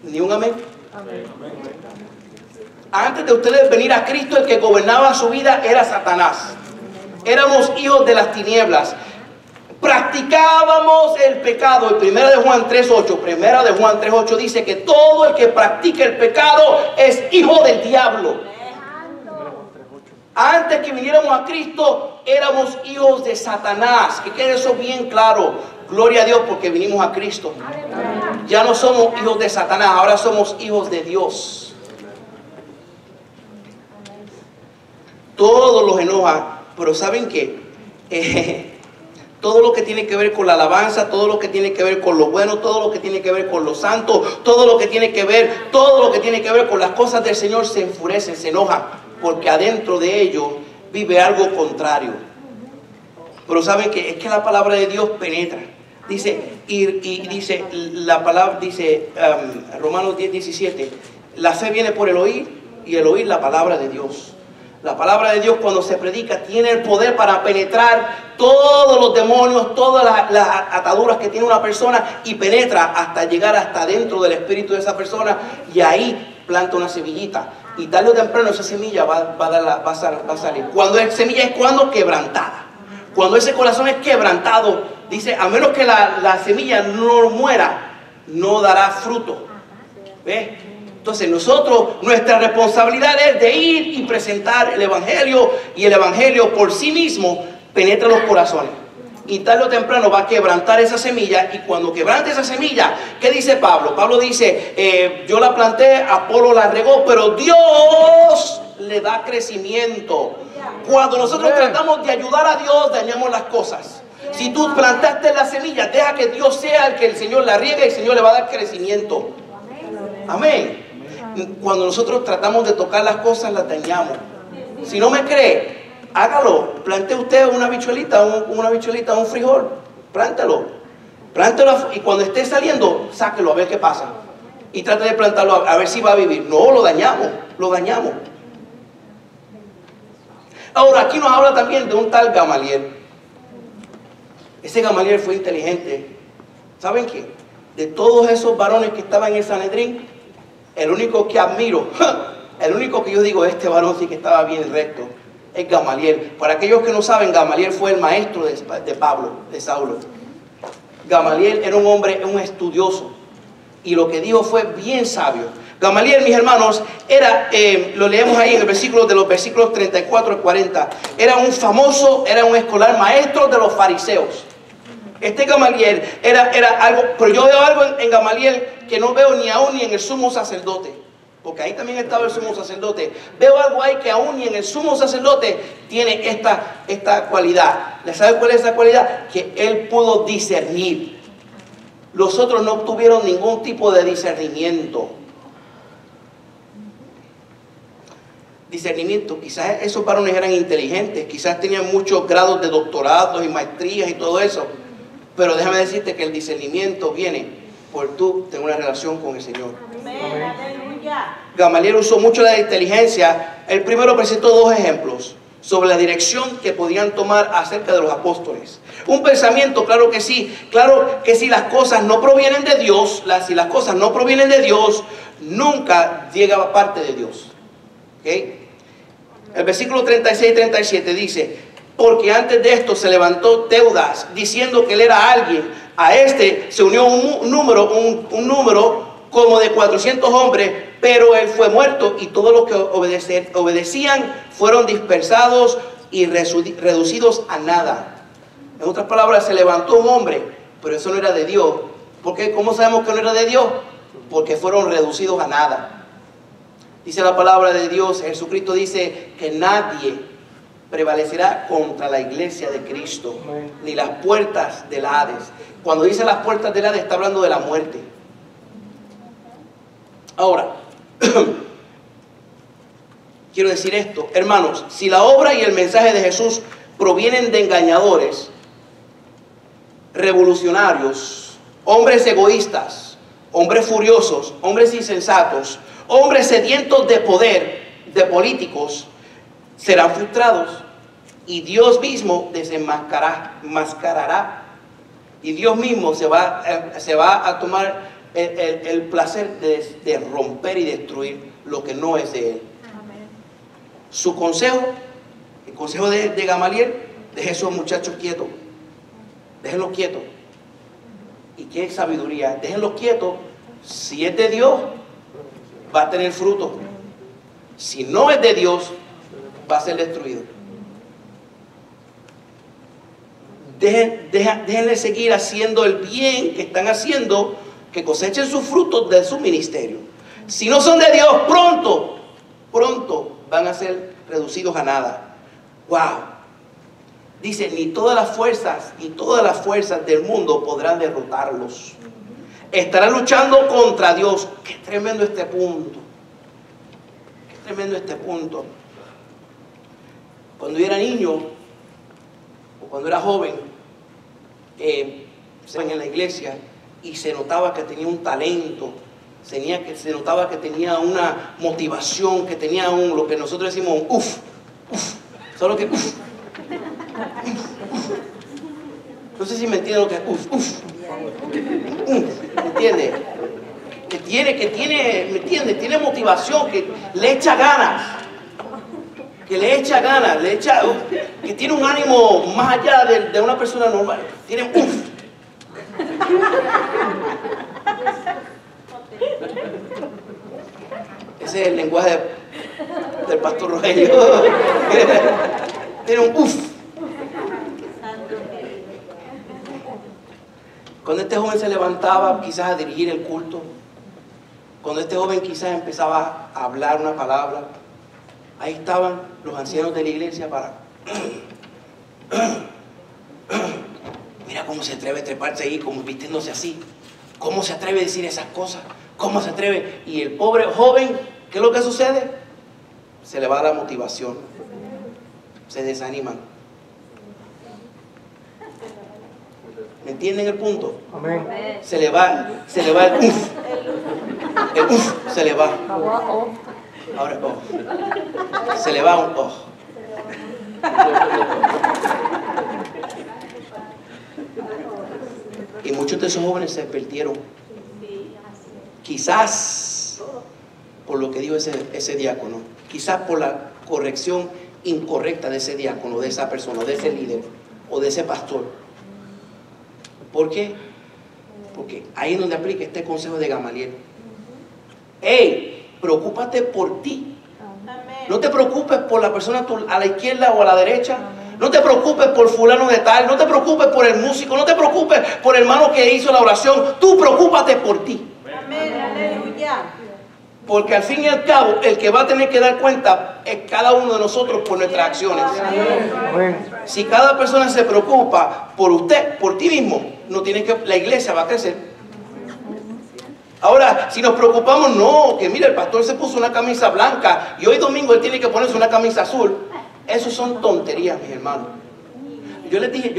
¿Ni un amén? Amén. Antes de ustedes venir a Cristo, el que gobernaba su vida era Satanás. Éramos hijos de las tinieblas. practicábamos el pecado. En Primera de Juan 3:8 dice que todo el que practica el pecado es hijo del diablo. Antes que viniéramos a Cristo éramos hijos de Satanás. Que quede eso bien claro. Gloria a Dios porque vinimos a Cristo. Ya no somos hijos de Satanás, ahora somos hijos de Dios. Todo los enoja, pero ¿saben qué? Todo lo que tiene que ver con la alabanza, todo lo que tiene que ver con lo bueno, todo lo que tiene que ver con lo santo, todo lo que tiene que ver con las cosas del Señor se enfurece, se enoja, porque adentro de ellos vive algo contrario. Pero ¿saben qué? Es que la palabra de Dios penetra. Dice, dice la palabra, dice Romanos 10:17, la fe viene por el oír y el oír la palabra de Dios. La palabra de Dios cuando se predica tiene el poder para penetrar todos los demonios, todas las ataduras que tiene una persona y penetra hasta llegar hasta dentro del espíritu de esa persona y ahí planta una semillita. Y tarde o temprano esa semilla va a salir. Cuando es semilla es cuando quebrantada. Cuando ese corazón es quebrantado, dice, a menos que la semilla no muera, no dará fruto. ¿Ves? Entonces nuestra responsabilidad es de ir y presentar el Evangelio, y el Evangelio por sí mismo penetra los corazones. Y tarde o temprano va a quebrantar esa semilla, y cuando quebrante esa semilla, ¿qué dice Pablo? Pablo dice, yo la planté, Apolo la regó, pero Dios le da crecimiento. Cuando nosotros tratamos de ayudar a Dios, dañamos las cosas. Si tú plantaste la semilla, deja que Dios sea el que el Señor la riegue y el Señor le va a dar crecimiento. Amén. Cuando nosotros tratamos de tocar las cosas, las dañamos. Si no me cree, hágalo. Plante usted una bichuelita, un frijol. Plántelo y cuando esté saliendo, sáquelo a ver qué pasa. Y trate de plantarlo a ver si va a vivir. No, lo dañamos. Ahora, aquí nos habla también de un tal Gamaliel. Ese Gamaliel fue inteligente. ¿Saben qué? De todos esos varones que estaban en el Sanedrín, el único que admiro, el único que yo digo, este varón sí que estaba bien recto, es Gamaliel. Para aquellos que no saben, Gamaliel fue el maestro de Pablo, de Saulo. Gamaliel era un hombre, un estudioso, y lo que dijo fue bien sabio. Gamaliel, mis hermanos, lo leemos ahí en los versículos 34 y 40, era un escolar maestro de los fariseos. Este Gamaliel era algo, pero yo veo algo en Gamaliel que no veo ni aún ni en el sumo sacerdote, porque ahí también estaba el sumo sacerdote. Veo algo ahí que aún ni en el sumo sacerdote tiene esta cualidad. ¿Sabe cuál es esa cualidad? Que él pudo discernir. Los otros no tuvieron ningún tipo de discernimiento. Quizás esos varones eran inteligentes, quizás tenían muchos grados de doctorados y maestrías y todo eso. Pero déjame decirte que el discernimiento viene por tú tener una relación con el Señor. Amén. Gamaliel usó mucho la inteligencia. El primero presentó dos ejemplos sobre la dirección que podían tomar acerca de los apóstoles. Un pensamiento, claro que sí, si las cosas no provienen de Dios, nunca llega a parte de Dios. ¿Okay? El versículo 36 y 37 dice, porque antes de esto se levantó Teudas diciendo que él era alguien. A este se unió un número como de 400 hombres, pero él fue muerto y todos los que obedecían fueron dispersados y reducidos a nada. En otras palabras, se levantó un hombre, pero eso no era de Dios. ¿Por qué? ¿Cómo sabemos que no era de Dios? Porque fueron reducidos a nada. Dice la palabra de Dios, Jesucristo dice que nadie prevalecerá contra la iglesia de Cristo, ni las puertas del Hades. Cuando dice las puertas del Hades, está hablando de la muerte. Ahora, quiero decir esto, hermanos, si la obra y el mensaje de Jesús provienen de engañadores, revolucionarios, hombres egoístas, hombres furiosos, hombres insensatos, hombres sedientos de poder, de políticos, serán frustrados y Dios mismo desenmascarará y Dios mismo se va a tomar el placer de romper y destruir lo que no es de Él. Amén. Su consejo, el consejo de Gamaliel, deje esos muchachos quietos. déjenlo quieto. ¿Y qué sabiduría? Déjenlo quieto. Si es de Dios, va a tener fruto. Si no es de Dios, va a ser destruido. Déjenle seguir haciendo el bien que están haciendo, que cosechen sus frutos de su ministerio. Si no son de Dios, pronto van a ser reducidos a nada. Wow. Dice, ni todas las fuerzas del mundo podrán derrotarlos. Estarán luchando contra Dios. Qué tremendo este punto. Qué tremendo este punto. Cuando yo era niño, o cuando era joven, en la iglesia, y se notaba que tenía un talento, se notaba que tenía una motivación, que tenía lo que nosotros decimos un uff. Solo que uff. No sé si me entienden lo que es uff. ¿Me entiende? Que tiene, ¿me entiende? Tiene motivación, que le echa ganas. Que tiene un ánimo más allá de una persona normal. Tiene uff. Ese es el lenguaje del pastor Rogelio. Tiene un uff. Cuando este joven se levantaba quizás a dirigir el culto, cuando este joven quizás empezaba a hablar una palabra, ahí estaban los ancianos de la iglesia para... Mira cómo se atreve a treparse ahí, como vistiéndose así. ¿Cómo se atreve a decir esas cosas? ¿Cómo se atreve? Y el pobre joven, ¿qué es lo que sucede? Se le va la motivación. Se desaniman. ¿Me entienden el punto? Amén. Se le va el uff. El uff se le va. Ahora, oh. Se le va un oh. Y muchos de esos jóvenes se perdieron. Quizás por lo que dijo ese diácono. Quizás por la corrección incorrecta de ese diácono, de esa persona, de ese líder o de ese pastor. ¿Por qué? Porque ahí es donde aplica este consejo de Gamaliel. Hey, preocúpate por ti. No te preocupes por la persona a la izquierda o a la derecha. No te preocupes por fulano de tal. No te preocupes por el músico. No te preocupes por el hermano que hizo la oración. Tú preocúpate por ti. Amén, aleluya. Porque al fin y al cabo, el que va a tener que dar cuenta es cada uno de nosotros por nuestras acciones. Si cada persona se preocupa por usted, por ti mismo, la iglesia va a crecer. Ahora, si nos preocupamos, no, que mira, el pastor se puso una camisa blanca y hoy domingo él tiene que ponerse una camisa azul. Eso son tonterías, mis hermanos. Yo les dije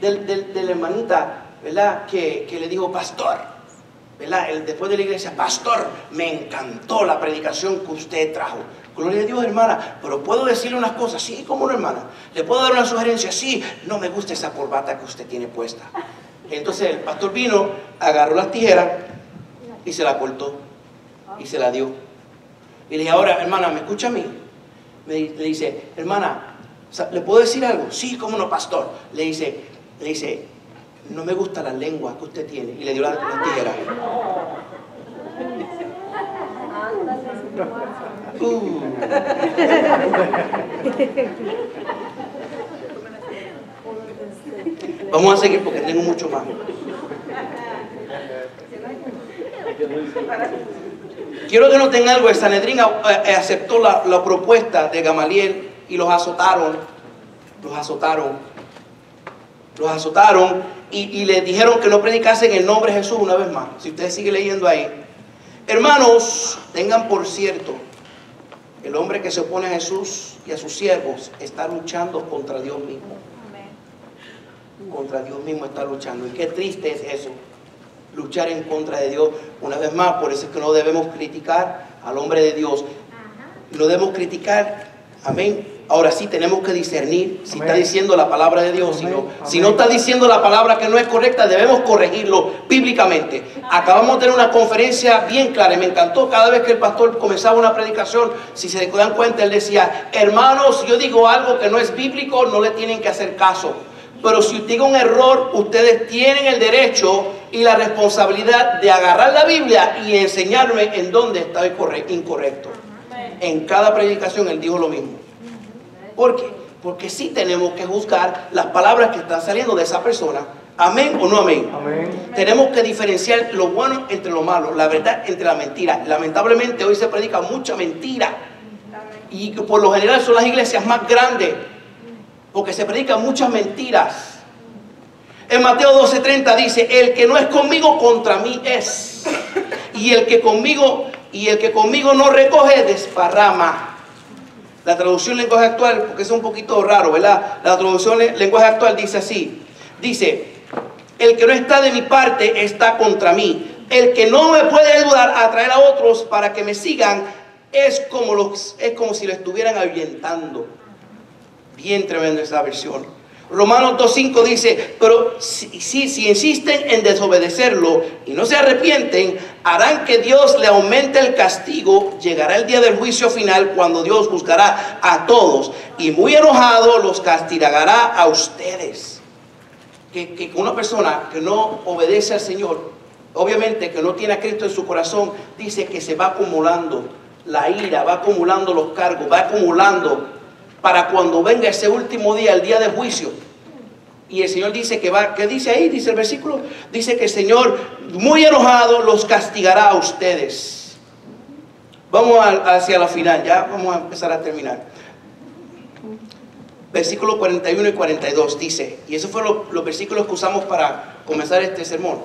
de la hermanita, ¿verdad? Que le dijo, pastor, ¿verdad? Después de la iglesia, pastor, me encantó la predicación que usted trajo. Gloria a Dios, hermana, pero ¿puedo decirle unas cosas? Sí, ¿cómo no, hermana? ¿Le puedo dar una sugerencia? Sí, no me gusta esa corbata que usted tiene puesta. Entonces el pastor vino, agarró las tijeras y se la cortó y se la dio. Y le dije, ahora, hermana, ¿me escucha a mí? Le dice, hermana, ¿le puedo decir algo? Sí, ¿cómo no, pastor? Le dice, no me gusta la lengua que usted tiene. Y le dio las tijeras. Vamos a seguir porque tengo mucho más. Quiero que noten algo. El Sanedrín aceptó la propuesta de Gamaliel y los azotaron y le dijeron que no predicasen el nombre de Jesús una vez más. Si usted sigue leyendo ahí, hermanos, tengan por cierto, el hombre que se opone a Jesús y a sus siervos está luchando contra Dios mismo. Contra Dios mismo está luchando. Y qué triste es eso, luchar en contra de Dios. Una vez más, por eso es que no debemos criticar al hombre de Dios. No debemos criticar, amén. Ahora sí tenemos que discernir si está diciendo la palabra de Dios. Si no está diciendo la palabra que no es correcta, debemos corregirlo bíblicamente. Acabamos de tener una conferencia bien clara y me encantó. Cada vez que el pastor comenzaba una predicación, si se dan cuenta, él decía, hermanos, si yo digo algo que no es bíblico, no le tienen que hacer caso. Pero si usted tiene un error, ustedes tienen el derecho y la responsabilidad de agarrar la Biblia y enseñarme en dónde está incorrecto. En cada predicación él dijo lo mismo. ¿Por qué? Porque sí tenemos que juzgar las palabras que están saliendo de esa persona. ¿Amén o no amén? Amén. Tenemos que diferenciar lo bueno entre lo malo, la verdad entre la mentira. Lamentablemente hoy se predica mucha mentira. Y por lo general son las iglesias más grandes, porque se predican muchas mentiras. En Mateo 12:30 dice: el que no es conmigo, contra mí es. Y el que conmigo no recoge, desparrama. La traducción lenguaje actual, porque es un poquito raro, ¿verdad? La traducción lenguaje actual dice así. Dice: el que no está de mi parte está contra mí. El que no me puede ayudar a atraer a otros para que me sigan es como si lo estuvieran ahuyentando. Bien tremenda esa versión. Romanos 2:5 dice: pero si insisten en desobedecerlo y no se arrepienten, harán que Dios le aumente el castigo. Llegará el día del juicio final, cuando Dios juzgará a todos y muy enojado los castigará a ustedes. Que una persona que no obedece al Señor, obviamente que no tiene a Cristo en su corazón, dice que se va acumulando la ira, va acumulando los cargos, va acumulando para cuando venga ese último día, el día del juicio. Y el Señor dice que va, ¿qué dice ahí? Dice el versículo, dice que el Señor muy enojado los castigará a ustedes. Vamos hacia la final, ya vamos a empezar a terminar. Versículos 41 y 42 dice, y esos fueron los versículos que usamos para comenzar este sermón.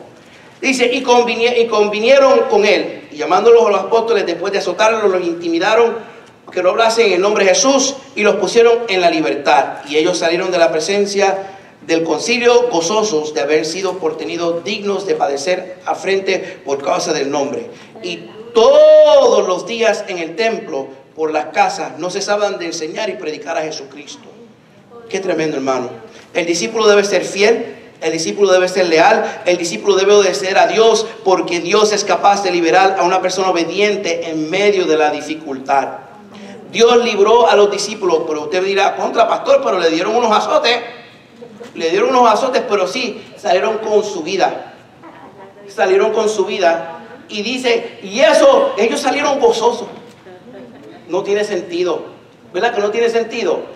Dice: y convinieron con él, y llamándolos a los apóstoles, después de azotarlos, los intimidaron que no hablasen en el nombre de Jesús, y los pusieron en la libertad. Y ellos salieron de la presencia del concilio gozosos de haber sido por tenidos dignos de padecer afrente por causa del nombre. Y todos los días en el templo, por las casas, no cesaban de enseñar y predicar a Jesucristo. Qué tremendo, hermano. El discípulo debe ser fiel, el discípulo debe ser leal, el discípulo debe obedecer a Dios, porque Dios es capaz de liberar a una persona obediente en medio de la dificultad. Dios libró a los discípulos, pero usted dirá: contra pastor, pero le dieron unos azotes. Le dieron unos azotes, pero sí, salieron con su vida. Salieron con su vida. Y dice, y eso, ellos salieron gozosos. No tiene sentido. ¿Verdad que no tiene sentido?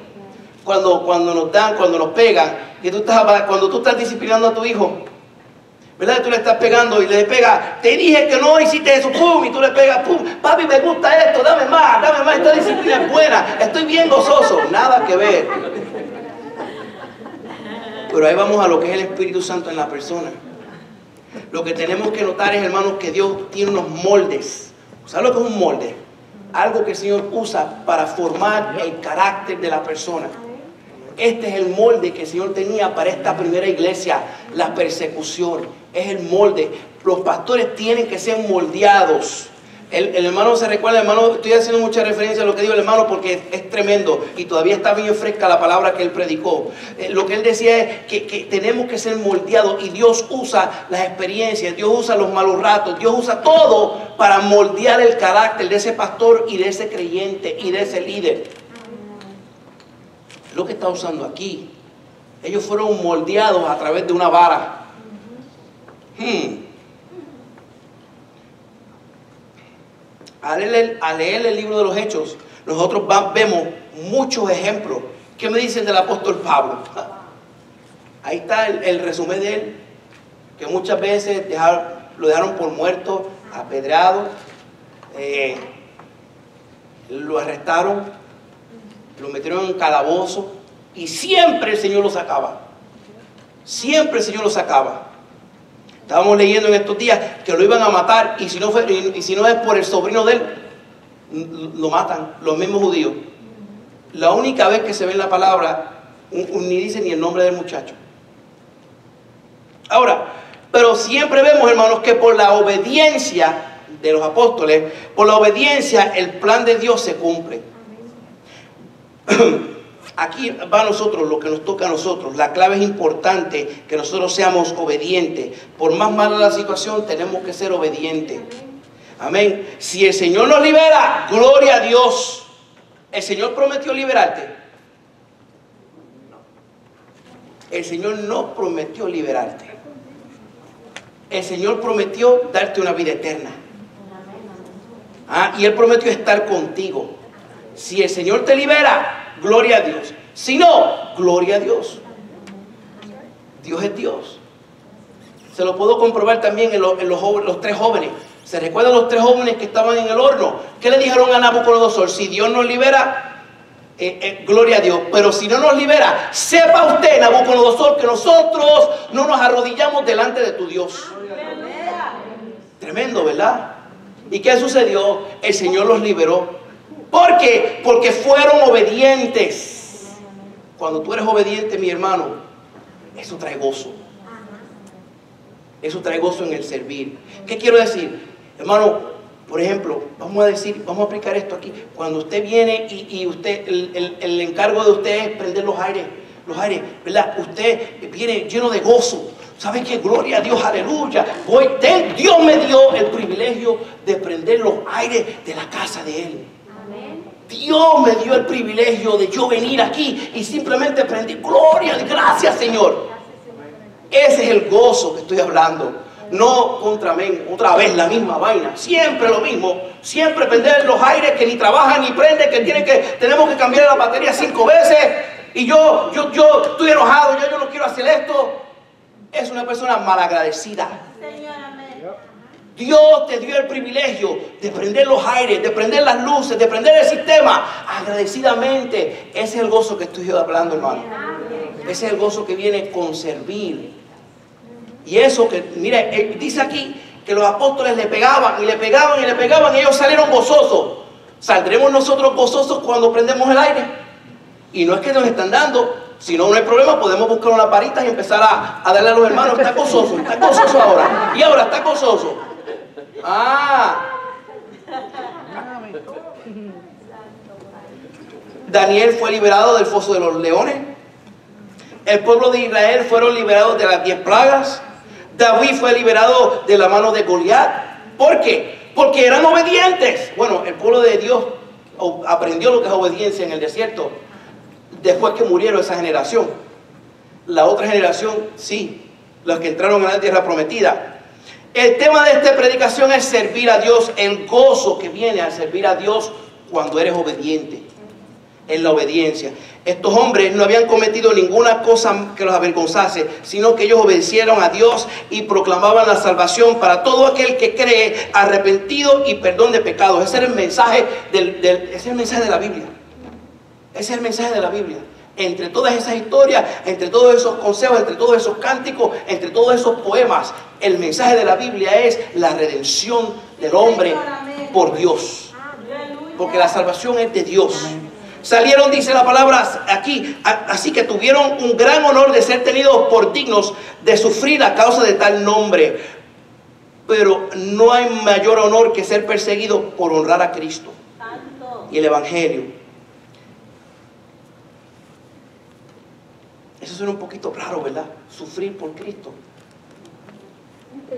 Cuando nos dan, cuando nos pegan, cuando tú estás disciplinando a tu hijo, ¿verdad? Tú le estás pegando y le pegas: te dije que no hiciste eso, pum, y tú le pegas, pum, papi, me gusta esto, dame más, esta disciplina es buena, estoy bien gozoso. Nada que ver. Pero ahí vamos a lo que es el Espíritu Santo en la persona. Lo que tenemos que notar es, hermanos, que Dios tiene unos moldes. ¿Sabes lo que es un molde? Algo que el Señor usa para formar el carácter de la persona. Este es el molde que el Señor tenía para esta primera iglesia, la persecución. Es el molde. Los pastores tienen que ser moldeados. El hermano se recuerda, hermano, estoy haciendo mucha referencia a lo que dijo el hermano porque es tremendo y todavía está bien fresca la palabra que él predicó. Lo que él decía es que tenemos que ser moldeados, y Dios usa las experiencias, Dios usa los malos ratos, Dios usa todo para moldear el carácter de ese pastor y de ese creyente y de ese líder. Lo que está usando aquí, ellos fueron moldeados a través de una vara. Al leer el libro de los Hechos, nosotros vemos muchos ejemplos. ¿Qué me dicen del apóstol Pablo? Ahí está el resumen de él, que muchas veces lo dejaron por muerto, apedreado, lo arrestaron, lo metieron en un calabozo, y siempre el Señor lo sacaba. Siempre el Señor lo sacaba. Estábamos leyendo en estos días que lo iban a matar, y si no es por el sobrino de él, lo matan, los mismos judíos. La única vez que se ve en la palabra, ni dice ni el nombre del muchacho. Ahora, pero siempre vemos, hermanos, que por la obediencia de los apóstoles, por la obediencia, el plan de Dios se cumple. Aquí va a nosotros lo que nos toca a nosotros. La clave es importante que nosotros seamos obedientes. Por más mala la situación, tenemos que ser obedientes. Amén. Si el Señor nos libera, gloria a Dios. ¿El Señor prometió liberarte? el Señor no prometió liberarte. El Señor prometió darte una vida eterna. Y Él prometió estar contigo. Si el Señor te libera, gloria a Dios. Si no, gloria a Dios. Dios es Dios. Se lo puedo comprobar también en los tres jóvenes. ¿Se recuerdan los tres jóvenes que estaban en el horno? ¿Qué le dijeron a Nabucodonosor? Si Dios nos libera, gloria a Dios. Pero si no nos libera, sepa usted, Nabucodonosor, que nosotros no nos arrodillamos delante de tu Dios. Tremendo, ¿verdad? ¿Y qué sucedió? El Señor los liberó. ¿Por qué? Porque fueron obedientes. Cuando tú eres obediente, mi hermano, eso trae gozo. Eso trae gozo en el servir. ¿Qué quiero decir? Hermano, por ejemplo, vamos a aplicar esto aquí. Cuando usted viene y usted, el encargo de usted es prender los aires, ¿verdad? Usted viene lleno de gozo. ¿Sabe qué? Gloria a Dios, aleluya. Dios me dio el privilegio de prender los aires de la casa de Él. Dios me dio el privilegio de yo venir aquí y simplemente prender. Gloria, gracias, Señor. Ese es el gozo que estoy hablando. No contra mí, otra vez la misma vaina, siempre lo mismo, siempre prender los aires que ni trabajan ni prenden, tenemos que cambiar la batería 5 veces y yo estoy enojado, yo no quiero hacer esto. Es una persona malagradecida. Dios te dio el privilegio de prender los aires, de prender las luces, de prender el sistema agradecidamente. Ese es el gozo que estoy hablando, hermano. Ese es el gozo que viene con servir. Y eso que, mire, dice aquí que los apóstoles le pegaban y le pegaban y le pegaban y ellos salieron gozosos. ¿Saldremos nosotros gozosos cuando prendemos el aire? Y no es que nos están dando, si no hay problema, podemos buscar unas varitas y empezar a darle a los hermanos. Está gozoso ahora. Y ahora está gozoso. Daniel fue liberado del foso de los leones. El pueblo de Israel fueron liberados de las 10 plagas. David fue liberado de la mano de Goliat. ¿Por qué? Porque eran obedientes. Bueno, el pueblo de Dios aprendió lo que es obediencia en el desierto después que murieron esa generación. La otra generación, sí, los que entraron en la tierra prometida. El tema de esta predicación es servir a Dios, el gozo que viene al servir a Dios cuando eres obediente. En la obediencia. Estos hombres no habían cometido ninguna cosa que los avergonzase, sino que ellos obedecieron a Dios y proclamaban la salvación para todo aquel que cree, arrepentido y perdón de pecados. Ese era el mensaje ese es el mensaje de la Biblia. Ese es el mensaje de la Biblia. Entre todas esas historias, entre todos esos consejos, entre todos esos cánticos, entre todos esos poemas, el mensaje de la Biblia es la redención del hombre por Dios. Porque la salvación es de Dios. Salieron, dice la palabra aquí, así que tuvieron un gran honor de ser tenidos por dignos de sufrir a causa de tal nombre. Pero no hay mayor honor que ser perseguido por honrar a Cristo y el Evangelio. Eso suena un poquito raro, ¿verdad? Sufrir por Cristo.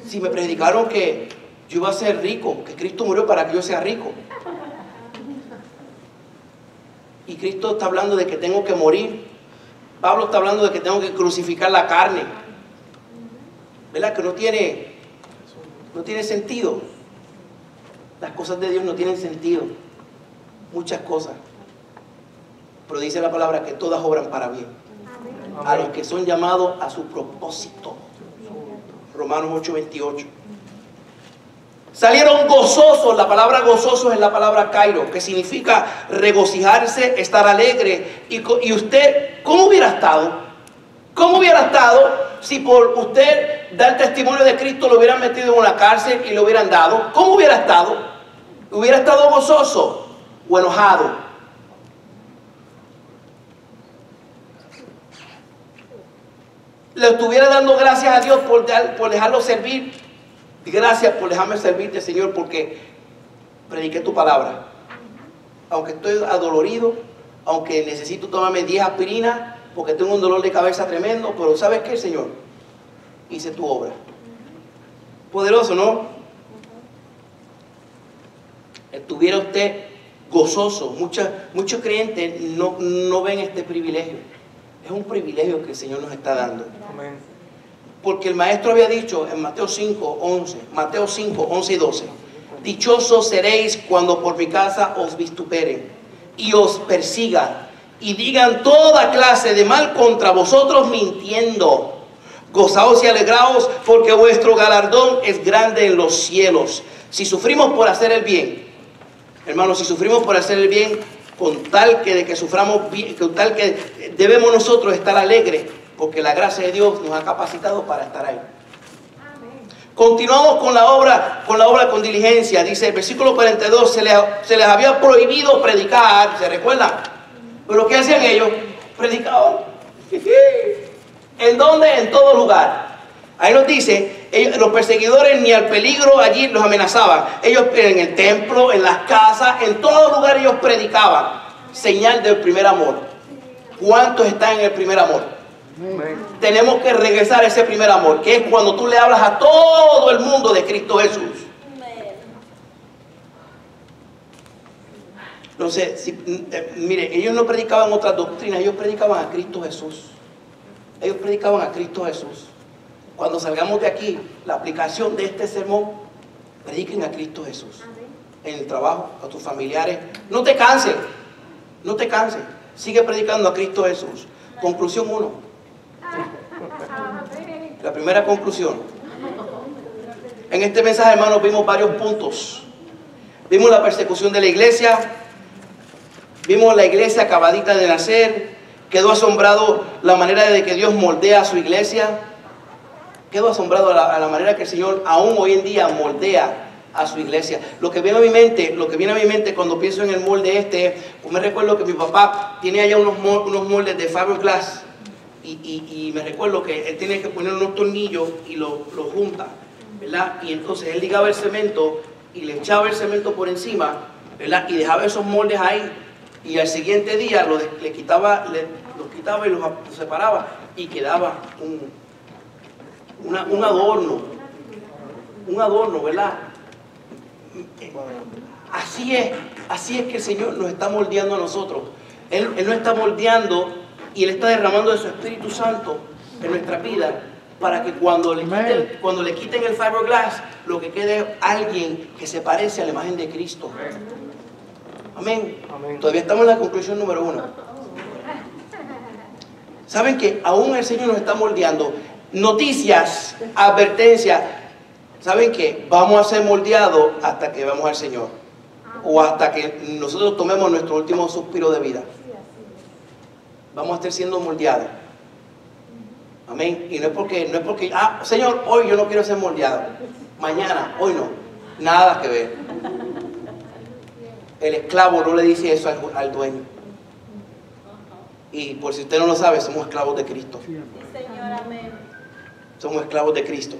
Si me predicaron que yo iba a ser rico, que Cristo murió para que yo sea rico. Y Cristo está hablando de que tengo que morir. Pablo está hablando de que tengo que crucificar la carne. ¿Verdad? Que no tiene sentido. Las cosas de Dios no tienen sentido. Muchas cosas. Pero dice la palabra que todas obran para bien. A los que son llamados a su propósito. Romanos 8:28. Salieron gozosos. La palabra gozosos es la palabra kairo, que significa regocijarse, estar alegre. Y usted, ¿cómo hubiera estado? ¿Cómo hubiera estado si por usted dar testimonio de Cristo lo hubieran metido en una cárcel y lo hubieran dado? ¿Cómo hubiera estado? ¿Hubiera estado gozoso o enojado? ¿Le estuviera dando gracias a Dios por dejarlo servir? Gracias por dejarme servirte, Señor, porque prediqué tu palabra. Aunque estoy adolorido, aunque necesito tomarme 10 aspirinas, porque tengo un dolor de cabeza tremendo, pero ¿sabes qué, Señor? Hice tu obra. Poderoso, ¿no? Estuviera usted gozoso. Muchos creyentes no ven este privilegio. Es un privilegio que el Señor nos está dando. Amén. Porque el maestro había dicho en Mateo 5, 11 y 12, dichosos seréis cuando por mi casa os vituperen y os persigan y digan toda clase de mal contra vosotros mintiendo. Gozaos y alegraos, porque vuestro galardón es grande en los cielos. Si sufrimos por hacer el bien, hermanos, si sufrimos por hacer el bien, con tal que de que suframos bien, con tal que debemos nosotros estar alegres, porque la gracia de Dios nos ha capacitado para estar ahí. Continuamos con la obra con diligencia. Dice el versículo 42, se les había prohibido predicar, ¿se recuerdan? Pero ¿qué hacían ellos? Predicaban. ¿En dónde? En todo lugar. Ahí nos dice, los perseguidores ni al peligro allí los amenazaban. Ellos en el templo, en las casas, en todo lugar ellos predicaban. Señal del primer amor. ¿Cuántos están en el primer amor? Amén. Tenemos que regresar a ese primer amor, que es cuando tú le hablas a todo el mundo de Cristo Jesús. No sé, mire, ellos no predicaban otras doctrinas, ellos predicaban a Cristo Jesús. Ellos predicaban a Cristo Jesús. Cuando salgamos de aquí, la aplicación de este sermón, prediquen a Cristo Jesús. En el trabajo, a tus familiares. No te canses, no te canses. Sigue predicando a Cristo Jesús. Conclusión 1. La primera conclusión. En este mensaje, hermanos, vimos varios puntos. Vimos la persecución de la iglesia. Vimos la iglesia acabadita de nacer. Quedó asombrado la manera de que Dios moldea a su iglesia. Quedó asombrado a la manera que el Señor aún hoy en día moldea a su iglesia. Lo que viene a mi mente cuando pienso en el molde pues me recuerdo que mi papá tiene allá unos moldes de fiberglass y me recuerdo que él tiene que poner unos tornillos y lo junta, ¿verdad? Y entonces él ligaba el cemento y le echaba el cemento por encima, ¿verdad? Y dejaba esos moldes ahí y al siguiente día los quitaba y los separaba y quedaba un adorno, ¿verdad? Así es que el Señor nos está moldeando a nosotros. Él nos está moldeando y Él está derramando de su Espíritu Santo en nuestra vida para que cuando le quiten el fiberglass, lo que quede es alguien que se parece a la imagen de Cristo. Amén. Amén. Todavía estamos en la conclusión número 1. ¿Saben que aún el Señor nos está moldeando? Noticias, advertencias. ¿Saben qué? Vamos a ser moldeados hasta que veamos al Señor. O hasta que nosotros tomemos nuestro último suspiro de vida. Vamos a estar siendo moldeados. Amén. Y no es porque, Señor, hoy yo no quiero ser moldeado. Mañana, hoy no. Nada que ver. El esclavo no le dice eso al dueño. Y por si usted no lo sabe, somos esclavos de Cristo. Sí, Señor, amén. Somos esclavos de Cristo.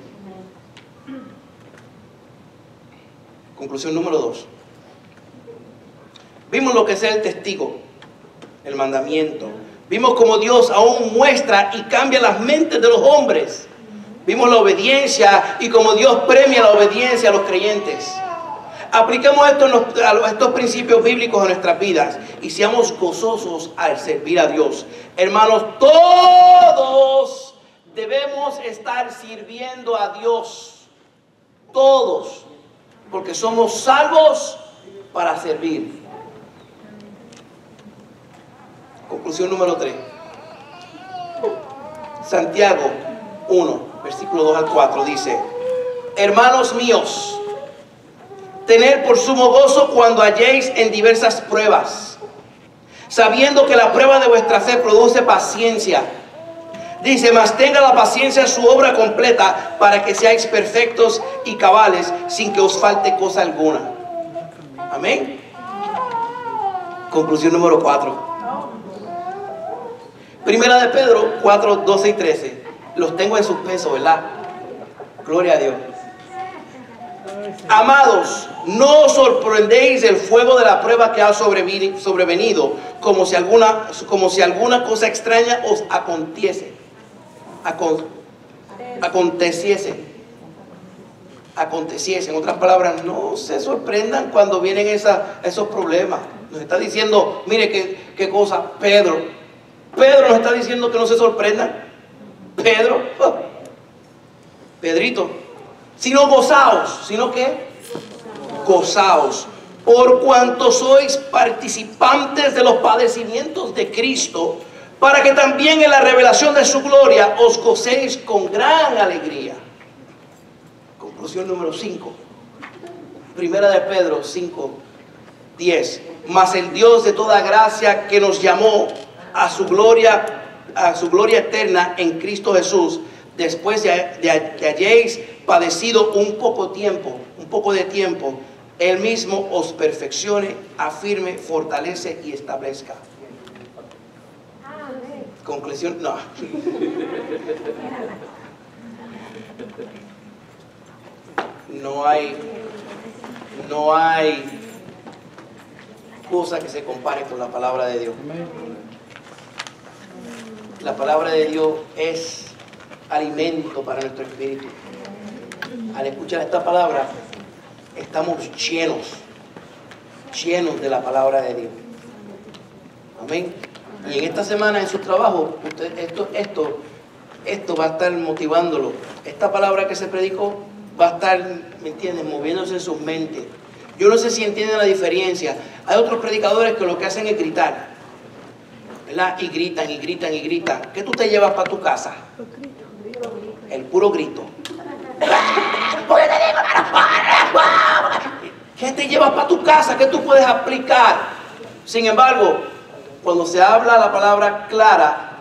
Conclusión número 2. Vimos lo que es el testigo, el mandamiento. Vimos cómo Dios aún muestra y cambia las mentes de los hombres. Vimos la obediencia y cómo Dios premia la obediencia a los creyentes. Apliquemos estos principios bíblicos a nuestras vidas y seamos gozosos al servir a Dios. Hermanos, todos debemos estar sirviendo a Dios. Todos. Porque somos salvos para servir. Conclusión número 3. Santiago 1, versículo 2 al 4 dice: hermanos míos, tened por sumo gozo cuando halléis en diversas pruebas, sabiendo que la prueba de vuestra fe produce paciencia. Dice: mas tenga la paciencia su obra completa, para que seáis perfectos y cabales, sin que os falte cosa alguna. Amén. Conclusión número 4. Primera de Pedro 4, 12 y 13. Los tengo en suspenso, ¿verdad? Gloria a Dios. Amados, no os sorprendéis del fuego de la prueba que ha sobrevenido, como si alguna cosa extraña os aconteciese. En otras palabras, no se sorprendan cuando vienen esos problemas. Nos está diciendo, mire qué cosa, Pedro, Pedro nos está diciendo que no se sorprendan. Pedro, Pedrito, sino gozaos, ¿sino qué? Gozaos, por cuanto sois participantes de los padecimientos de Cristo, para que también en la revelación de su gloria os gocéis con gran alegría. Conclusión número 5. Primera de Pedro 5:10. Mas el Dios de toda gracia, que nos llamó a su gloria eterna en Cristo Jesús, después de hayáis padecido un poco de tiempo, Él mismo os perfeccione, afirme, fortalece y establezca. Conclusión, no. No hay cosa que se compare con la palabra de Dios. La palabra de Dios es alimento para nuestro espíritu. Al escuchar esta palabra, estamos llenos de la palabra de Dios. Amén. Y en esta semana en su trabajo, esto va a estar motivándolo. Esta palabra que se predicó va a estar, ¿me entiendes?, moviéndose en sus mentes. Yo no sé si entienden la diferencia. Hay otros predicadores que lo que hacen es gritar, ¿verdad? Y gritan, y gritan, y gritan. ¿Qué tú te llevas para tu casa? El puro grito. ¿Qué te llevas para tu casa? ¿Qué tú puedes aplicar? Sin embargo, cuando se habla la palabra clara,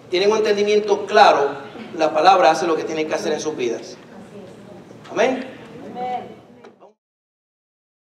tienen un entendimiento claro, la palabra hace lo que tiene que hacer en sus vidas. Amén.